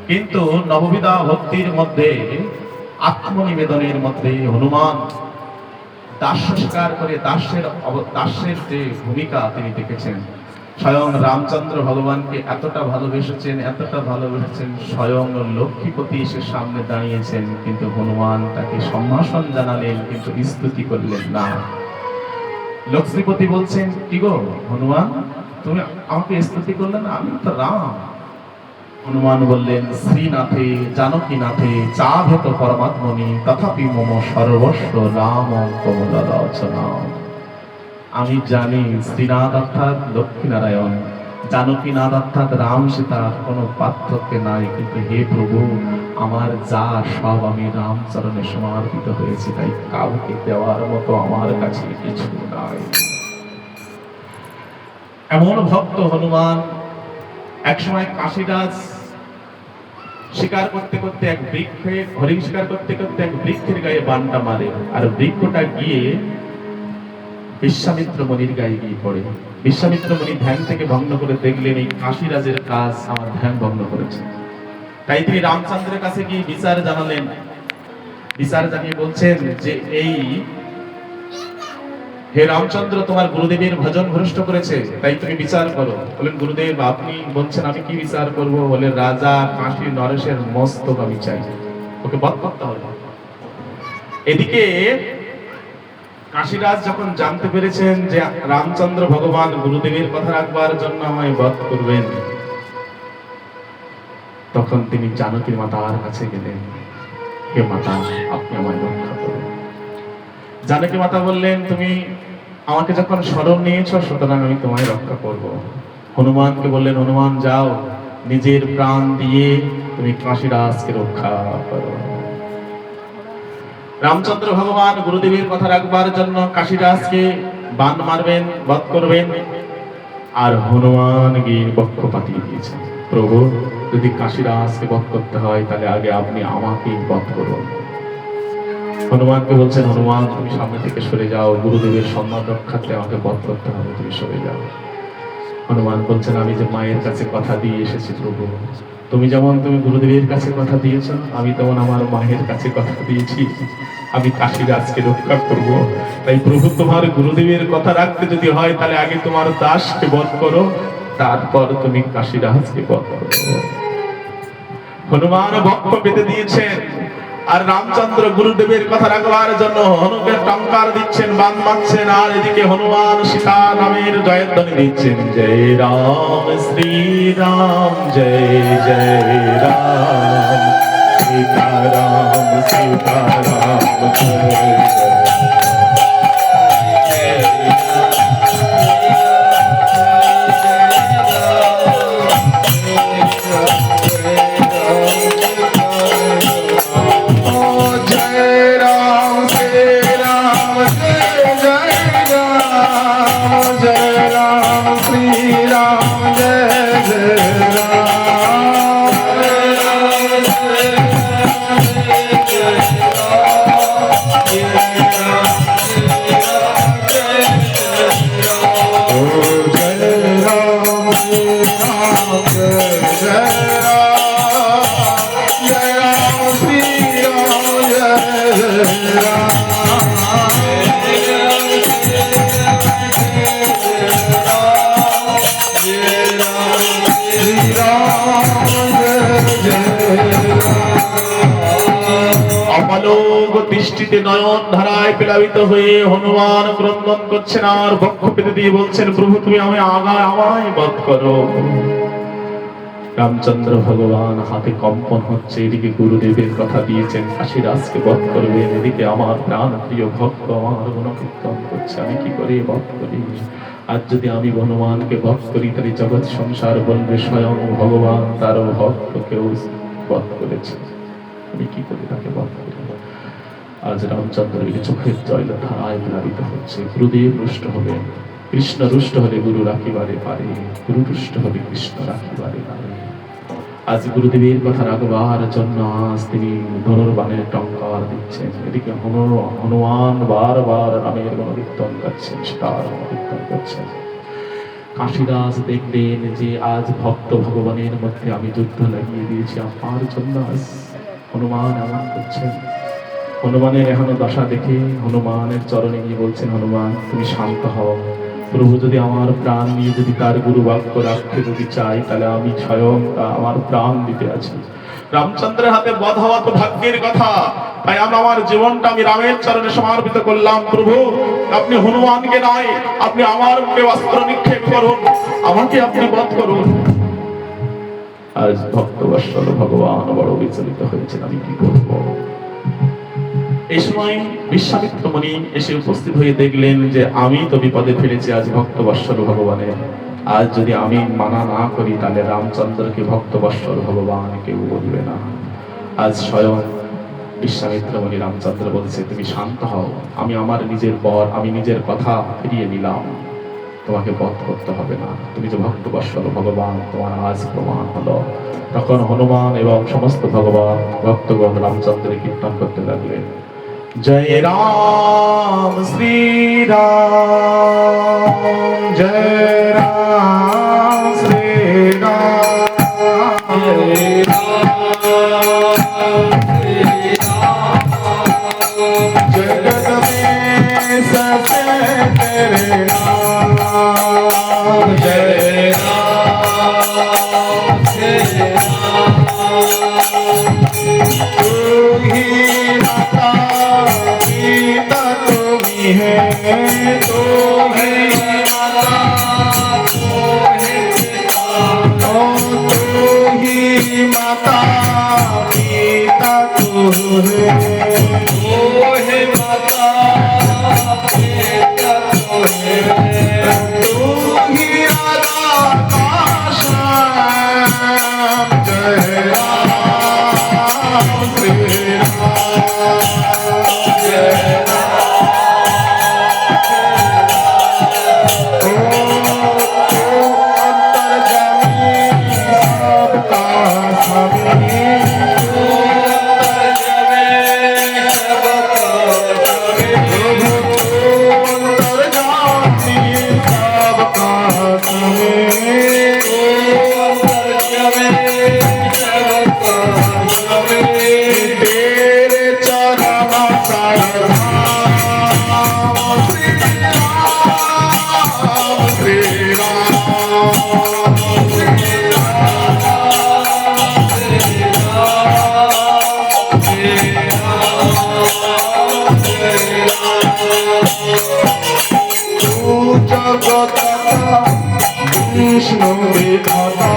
S1: কিন্তু নববিধা ভক্তির মধ্যে, আত্মনিবেদনের মধ্যে হনুমান দাস্য স্বীকার করে দাস্যের যে ভূমিকা তিনি দেখেছেন। স্বয়ং রামচন্দ্র ভগবানকে এতটা ভালোবেসেছেন, এতটা ভালোবেসেছেন, স্বয়ং লক্ষ্মীপতি এসে সামনে দাঁড়িয়েছেন, কিন্তু হনুমান তাকে সম্ভাষণ জানালেন, কিন্তু স্তুতি করলেন না। লক্ষ্মীপতি বলছেন, কি গো হনুমান, তুমি আমাকে স্তুতি করলে না, আমি তো রাম। হনুমান বললেন, শ্রীনাথে জানকীনাথে চাভেত পরমাত্মনি তথাপি মম সর্বস্ব নাম কমলালোচনা। আমি জানি শ্রীনাথ অর্থাৎ লক্ষ্মীনারায়ণ, জানকীনাথ অর্থাৎ রাম সীতার কোনো পার্থক্য নাই, কিন্তু হে প্রভু, আমার যা সব আমি রামচরণে সমর্পিত হয়েছি, তাই কাউকে দেওয়ার মতো আমার কাছে কিছু নাই। এমন ভক্ত হনুমান। একসময় কাশীরাজ শিকার করতে করতে এক বৃক্ষে, হরিণ শিকার করতে করতে এক বৃক্ষের গায়ে বানটা মারে, আর বৃক্ষটা গিয়ে বিশ্বামিত্র মণির গায়ে গিয়ে পড়ে। বিশ্বামিত্র মণি ধ্যান থেকে ভগ্ন করে দেখলেন এই কাশীরাজের কাজ আমার ধ্যান ভগ্ন করেছে, তাই তিনি রামচন্দ্রের কাছে গিয়ে বিচার জানালেন। বিচার জানিয়ে বলছেন যে এই হে রামচন্দ্র, তোমার গুরুদেবের ভজন ভ্রষ্ট করেছে, তাই তুমি বিচার করো। বলেন, গুরুদেব আপনি বলছেন, আমি কি বিচার করব? বলে, রাজা কাশী নরেশের মস্তক আমি চাই, ওকে বধ করতে হবে। এদিকে কাশীরাজ যখন জানতে পেরেছেন যে রামচন্দ্র ভগবান গুরুদেবের কথা রাখবার জন্য আমায় বধ করবেন, তখন তিনি জানকীর মাতার কাছে গেলেন, হে মাতা, আপনি আমায় রক্ষা করুন। জানকী মাতা বললেন, তুমি আমাকে যখন শরণ নিয়েছো, সুতরাং আমি তোমায় রক্ষা করব। হনুমানকে বললেন, হনুমান যাও, নিজের প্রাণ দিয়ে তুমি কাশীরাজকে রক্ষা করো। রামচন্দ্র ভগবান গুরুদেবের কথা রাখবার জন্য কাশীরাজকে বান মারবেন, বধ করবেন, আর হনুমান গিয়ে বক্ষ পাতিয়ে দিয়েছেন, প্রভু যদি কাশীরাজকে বধ করতে হয় তাহলে আগে আপনি আমাকেই বধ করুন। হনুমানকে বলছেন, হনুমান তুমি সামনে থেকে সরে যাও, গুরুদেবের সম্মান রক্ষার্থে আমাকে বধ করতে হবে, তুমি সরে যাও। হনুমান বলছেন, আমি যে মায়ের কাছে কথা দিয়ে এসেছি প্রভু, তুমি যেমন তুমি গুরুদেবের কাছে কথা দিয়েছ, আমি তেমন আমার মায়ের কাছে কথা দিয়েছি, আমি কাশীরাজকে রক্ষা করব। তাই প্রভু, তোমার গুরুদেবের কথা রাখতে যদি হয় তাহলে আগে তোমার দাসকে বধ করো, তারপর তুমি কাশীরাজকে বধ করো। হনুমান বক্ষ পেতে দিয়েছেন, আর রামচন্দ্র গুরুদেবের কথা রাখবার জন্য হনুকে টঙ্কার দিচ্ছেন, বান মারছেন, আর এদিকে হনুমান সীতা নামের জয়ধ্বনি দিচ্ছেন, জয় রাম শ্রী রাম জয় জয় রাম, সীতারাম সীতারাম জয় দৃষ্টিতে নয়ন ধারায় প্লাবিত হয়ে হনুমান ক্রন্দন করছেন আর বক্ষ পেতে দিয়ে বলছেন, প্রভু তুমি আমায় বধ করো। রামচন্দ্র ভগবান হাতে কম্পন হচ্ছে, এদিকে গুরুদেবের কথা দিয়েছেন কাশীরাজকে বধ করবেন, এদিকে আমার প্রাণ প্রিয় ভক্ত আমার গুণকীর্তন করছে, আমি কি করে বধ করি? আজ যদি আমি হনুমানকে বধ করি তাহলে জগৎ সংসার বলবে স্বয়ং ভগবান তার ভক্তকেও বধ করেছে, আমি কি করে তাকে বধ করি? আজ রামচন্দ্রের চোখের জল ধারায় প্লাবিত হচ্ছে। গুরুদেব রুষ্ট হলেন, কৃষ্ণ রুষ্ট হলে গুরু রাখিবারে পারে, গুরু রুষ্ট হলে কৃষ্ণ রাখিবারে পারে। আজ গুরুদেবের কথা রাখবার জন্য আজ তিনি ধনুর্বাণের টঙ্কার দিচ্ছেন, এদিকে হনুমান বারবার রামের গুণকীর্তন করছেন, সীতার গুণকীর্তন করছেন। কাশীদাস দেখলেন যে আজ ভক্ত ভগবানের মধ্যে আমি যুদ্ধ লাগিয়ে দিয়েছি, আমার জন্য আজ হনুমান এমন করছেন। হনুমানের এখনো দশা দেখে হনুমানের চরণে গিয়ে বলছেন, হনুমান তুমি শান্ত হও, প্রভু যদি আমার প্রাণ নিয়ে যদি তার গুরু বাক্য রাখতে যদি চাই তাহলে আমি স্বয়ং আমার প্রাণ দিতে আছি। রামচন্দ্রের হাতে বধ হওয়া তো ভাগ্যের কথা, তাই আমি আমার জীবনটা আমি রামের চরণে সমর্পিত করলাম। প্রভু আপনি হনুমানকে নয়, আপনি আমার মুখে অস্ত্র নিক্ষেপ করুন, আমাকে আপনি বধ করুন। আজ ভক্তবৎসল ভগবান বড় বিচলিত হয়েছেন, আমি কি করব? এই সময় বিশ্বামিত্র মুনি এসে উপস্থিত হয়ে দেখলেন যে আমি তো বিপদে ফেলেছি আজ ভক্তবৎসল ভগবানের, আজ যদি আমি মানা না করি তাহলে রামচন্দ্রকে ভক্তবৎসল ভগবান কেউ বলবে না। আজ স্বয়ং বিশ্বামিত্র মুনি রামচন্দ্র বলছে, তুমি শান্ত হও, আমি আমার নিজের পর আমি নিজের কথা ফিরিয়ে নিলাম, তোমাকে বধ করতে হবে না, তুমি যে ভক্তবৎসল ভগবান তোমার আজ প্রমাণ হলো। তখন হনুমান এবং সমস্ত ভগবান ভক্তগণ রামচন্দ্রের কীর্তন করতে লাগলেন, জয় রাম শ্রী রাম জয় রাম শ্রী রাম জয় রাম শ্রী রাম জগত में सबसे तेरे नाम जय राम श्री राम तू ही माता पिता तुम्ही है, तू ही माता तू ही पिता, तू ही माता पिता तू है, तू ही माता पिता तू है, तू
S2: জগদাতা বিষ্ণু বিধাতা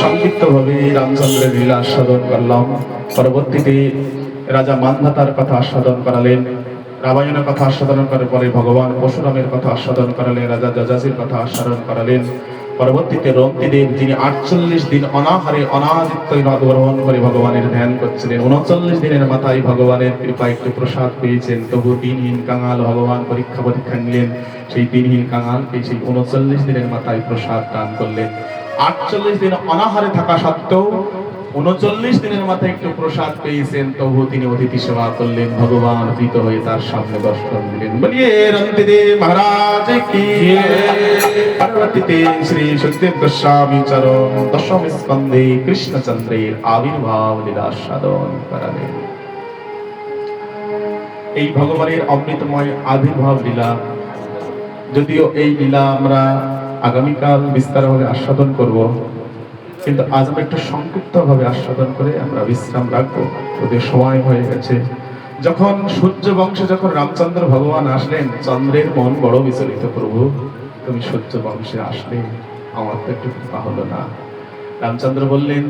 S1: সংক্ষিপ্তভাবে রামচন্দ্রের লীলা আস্বাদন করলাম। পরবর্তীতে রাজা মান্ধাতার কথা আস্বাদন করালেন, রামায়ণের কথা আস্বাদন করার পরে ভগবান পরশুরামের কথা আস্বাদন করালেন, রাজা যজাতির কথা আস্বাদন করালেন। পরবর্তীতে রন্তিদেব, যিনি 48 দিন অনাহারে অনাদিত্য নদ গ্রহণ করে ভগবানের ধ্যান করছিলেন, 39 দিনের মাথায় ভগবানের কৃপায় একটু প্রসাদ পেয়েছেন, তবু দিনহীন কাঙাল ভগবান পরীক্ষা নিলেন। সেই দিনহীন কাঙালকে সেই 39 দিনের মাথায় প্রসাদ দান করলেন। 48 দিন অনাহারে থাকা সত্ত্বেও 39 দিনের মাথায় একটু প্রসাদ পেয়েছেন, তবু তিনি অতিথি সেবা করলেন। ভগবান প্রীত হয়ে তার সামনে দর্শন দিলেন। বলিয়ে রন্তিদেব মহারাজ কি। পরবর্তীতে শ্রী সুখদেব গোস্বামী চরণ দশম স্কন্ধে কৃষ্ণচন্দ্রের আবির্ভাব লীলা সাধন করালেন। এই ভগবানের অমৃতময় আবির্ভাব লীলা, যদিও এই লীলা আমরা আগামীকাল বিস্তারভাবে আস্বাদন করব, কিন্তু আজ আমরা একটু সংক্ষিপ্তভাবে আস্বাদন করে আমরা বিশ্রাম রাখবো, ওদের সময় হয়ে গেছে। যখন সূর্য বংশে যখন রামচন্দ্র ভগবান আসলেন, চন্দ্রের মন বড় বিচলিত। প্রভু, তুমি সূর্য বংশে আসলে, আমার তো একটু কৃপা হলো না। রামচন্দ্র বললেন,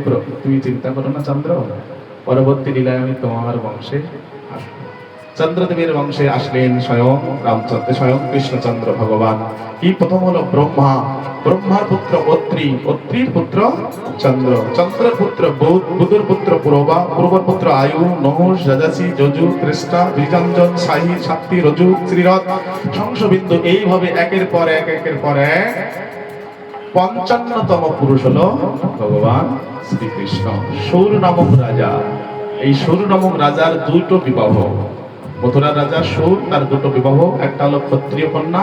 S1: তুমি চিন্তা করো না চন্দ্র, পরবর্তী লীলায় আমি তোমার বংশে আসবো। চন্দ্রদেবের বংশে আসলেন স্বয়ং রামচন্দ্র, স্বয়ং কৃষ্ণচন্দ্র ভগবান। এই প্রথম হলো ব্রহ্মা, ব্রহ্মার পুত্র অত্রি, অত্রির পুত্র চন্দ্র, চন্দ্রের পুত্র বুধ, বুধের পুত্র পূর্বা, পূর্বর পুত্র আয়ু, নহুষ, যজাসি, যজু, ত্রেষ্টা, দ্বিজঞ্জন, সাহি, সাত্তি, রজু, শ্রীরথ, সংশবিন্দু। এইভাবে একের পর এক 55তম পুরুষ হলো ভগবান শ্রীকৃষ্ণ। সৌর নামক রাজা, এই সৌর নামক রাজার দুটো বিবাহ। মথুরার রাজা সৌর, তার দুটো বিবাহ, একটা হলো ক্ষত্রিয় কন্যা,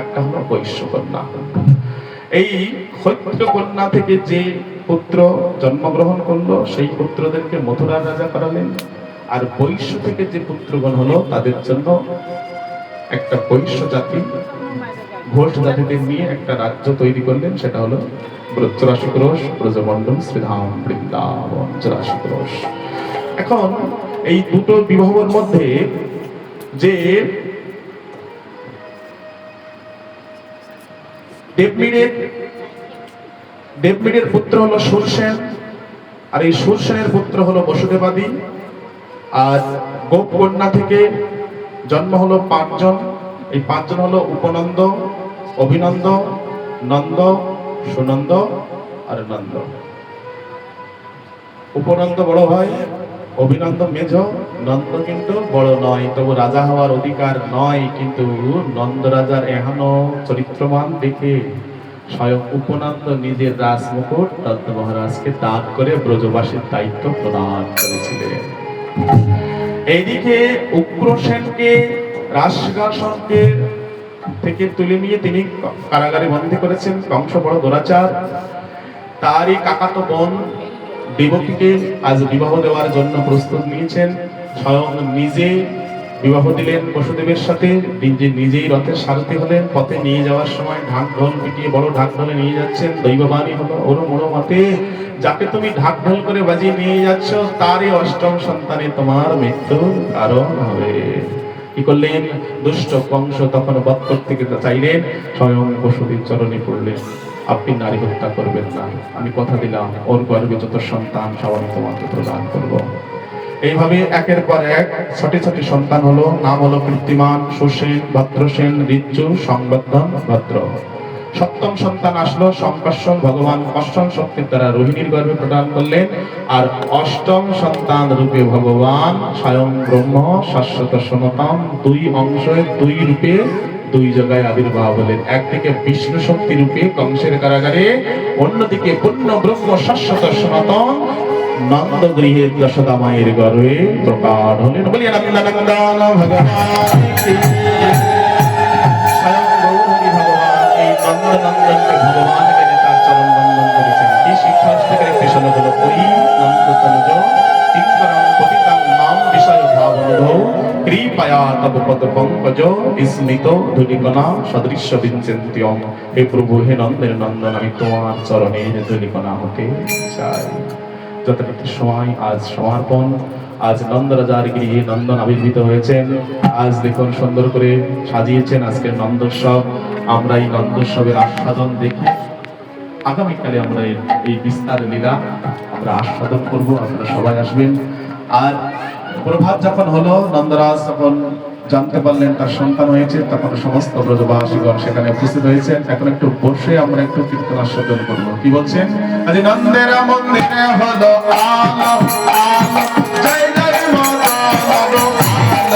S1: একটা হলো বৈশ্য কন্যা। এই ক্ষত্রিয় কন্যা থেকে যে পুত্র জন্মগ্রহণ করলো, সেই পুত্রদেরকে মথুরার রাজা করালেন। আর বৈশ্য থেকে যে পুত্রগণ হলো, তাদের জন্য একটা বৈশ্য জাতি, ঘোষ জাতিদের নিয়ে একটা রাজ্য তৈরি করলেন, সেটা হলো চুরাশোক্রোশ ব্রজমণ্ডল শ্রীধাম বৃন্দাবন চুরাশোক্রোশ। এখন এই দুটো বিবাহের মধ্যে যে দেবমিরের পুত্র হলো সুরসেন, আর এই সুরসেনের পুত্র হলো বসুদেবাদী। আর গোপকন্যা থেকে জন্ম হলো 5 জন। এই 5 জন হলো উপনন্দ, অভিনন্দ, নন্দ, সুনন্দ আর নন্দ। উপনন্দ বড় ভাই, অভিনন্দন মেজ, নন্দ কিন্তু বড় নয়, তবু রাজা হওয়ার অধিকার নয়। কিন্তু নন্দ রাজার এখনো চরিত্রমান দেখে স্বয়ং উপনন্দ নিজের রাজমুকুট নন্দ মহারাজকে দান করে ব্রজবাসীর দায়িত্ব প্রদান করেছিলেন। এইদিকে উগ্রসেনকে রাজসিংহাসনকে থেকে তুলে নিয়ে তিনি কারাগারে বন্দী করেছেন কংস বড় দুরাচার। তারই কাকাতো বোন দেবকীকে আজ বিবাহ দেওয়ার জন্য প্রস্তুত নিয়েছেন। স্বয়ং নিজে বিবাহ দিলেন বসুদেবের সাথে, নিজেই রথের সারথি হলেন। পথে নিয়ে যাওয়ার সময় ঢাক ঢোল পিটিয়ে, বড় ঢাক ঢোলে নিয়ে যাচ্ছেন। দৈববাণী হলো, ওরো মোড়ো মতে যাকে তুমি ঢাক ঢোল করে বাজিয়ে নিয়ে যাচ্ছ তারই অষ্টম সন্তানে তোমার মৃত্যুর কারণ হবে। কি করলেন? দুষ্ট কংস তখন বধ করতে চাইলেন, স্বয়ং বসুদেব চরণে পড়লেন, আপনি নারী হত্যা করবেন না, আমি কথা দিলাম ওর গর্ভে যত সন্তান সবাই তোমাকে প্রদান করব। এইভাবে একের পর এক ছোট ছোট সন্তান হলো। নাম হলো কীর্তিমান, সুসেন, ভদ্রসেন, ঋজ্জু, সংবর্ধন, ভদ্র। সপ্তম সন্তান আসলো শঙ্কর্ষণ, ভগবান কর্ষণ শক্তির দ্বারা রোহিণীর গর্ভে প্রদান করলেন। আর অষ্টম সন্তান রূপে ভগবান স্বয়ং ব্রহ্ম শাশ্বত সনাতন দুই অংশে দুই রূপে দুই জায়গায় আবির্ভাব হলেন। একদিকে বিষ্ণু শক্তি রূপে কংসের কারাগারে, অন্যদিকে পূর্ণ ব্রহ্ম শাশ্বত সনাতন নন্দ গৃহে যশোদা মায়ের গর্ভে প্রকাশ হলেন। বলিয়া নন্দনন্দন ভগবান স্বয়ং গৌরী ভগবান এই নন্দনন্দনকে ভগবান মেনে তার চরণ বন্দন করেছেন। এই শিক্ষা থেকে একটি শোনা হলো, ওই নন্দতনুজ কিঙ্করং পতিতাং নাম বিষয় ভাবনুধৌ কৃপয়া তব পদ পঙ্কজ স্মৃত ধূলিকণা সদৃশ্য বিঞ্চিন্ত্যং। হে প্রভু, হে নন্দের নন্দন, আমি তোমার চরণের ধূলিকণা হতে চাই। যথারীতি সময় আজ সমর্পণ। আজ নন্দরাজার গৃহে নন্দন আবির্ভূত হয়েছেন। আজ দেখুন সুন্দর করে সাজিয়েছেন আজকের নন্দোৎসব। আমরা এই নন্দোৎসবের আস্বাদন দেখে আগামীকালে আমরা এই বিস্তার লীলা আমরা আস্বাদন করব। আপনারা সবাই আসবেন। আর প্রভাত যখন হলো, নন্দরাজ যখন জানতে পারলেন তার সন্তান হয়েছে, তখন সমস্ত ব্রজবাসীগণ সেখানে উপস্থিত হয়েছেন। এখন একটু বসে আমরা একটু কীর্তন আস্বাদন করবো। কি বলছেন? আজ নন্দের মন্দিরে হলো আলো আলো, জয় জয় মাতা আলো আলো।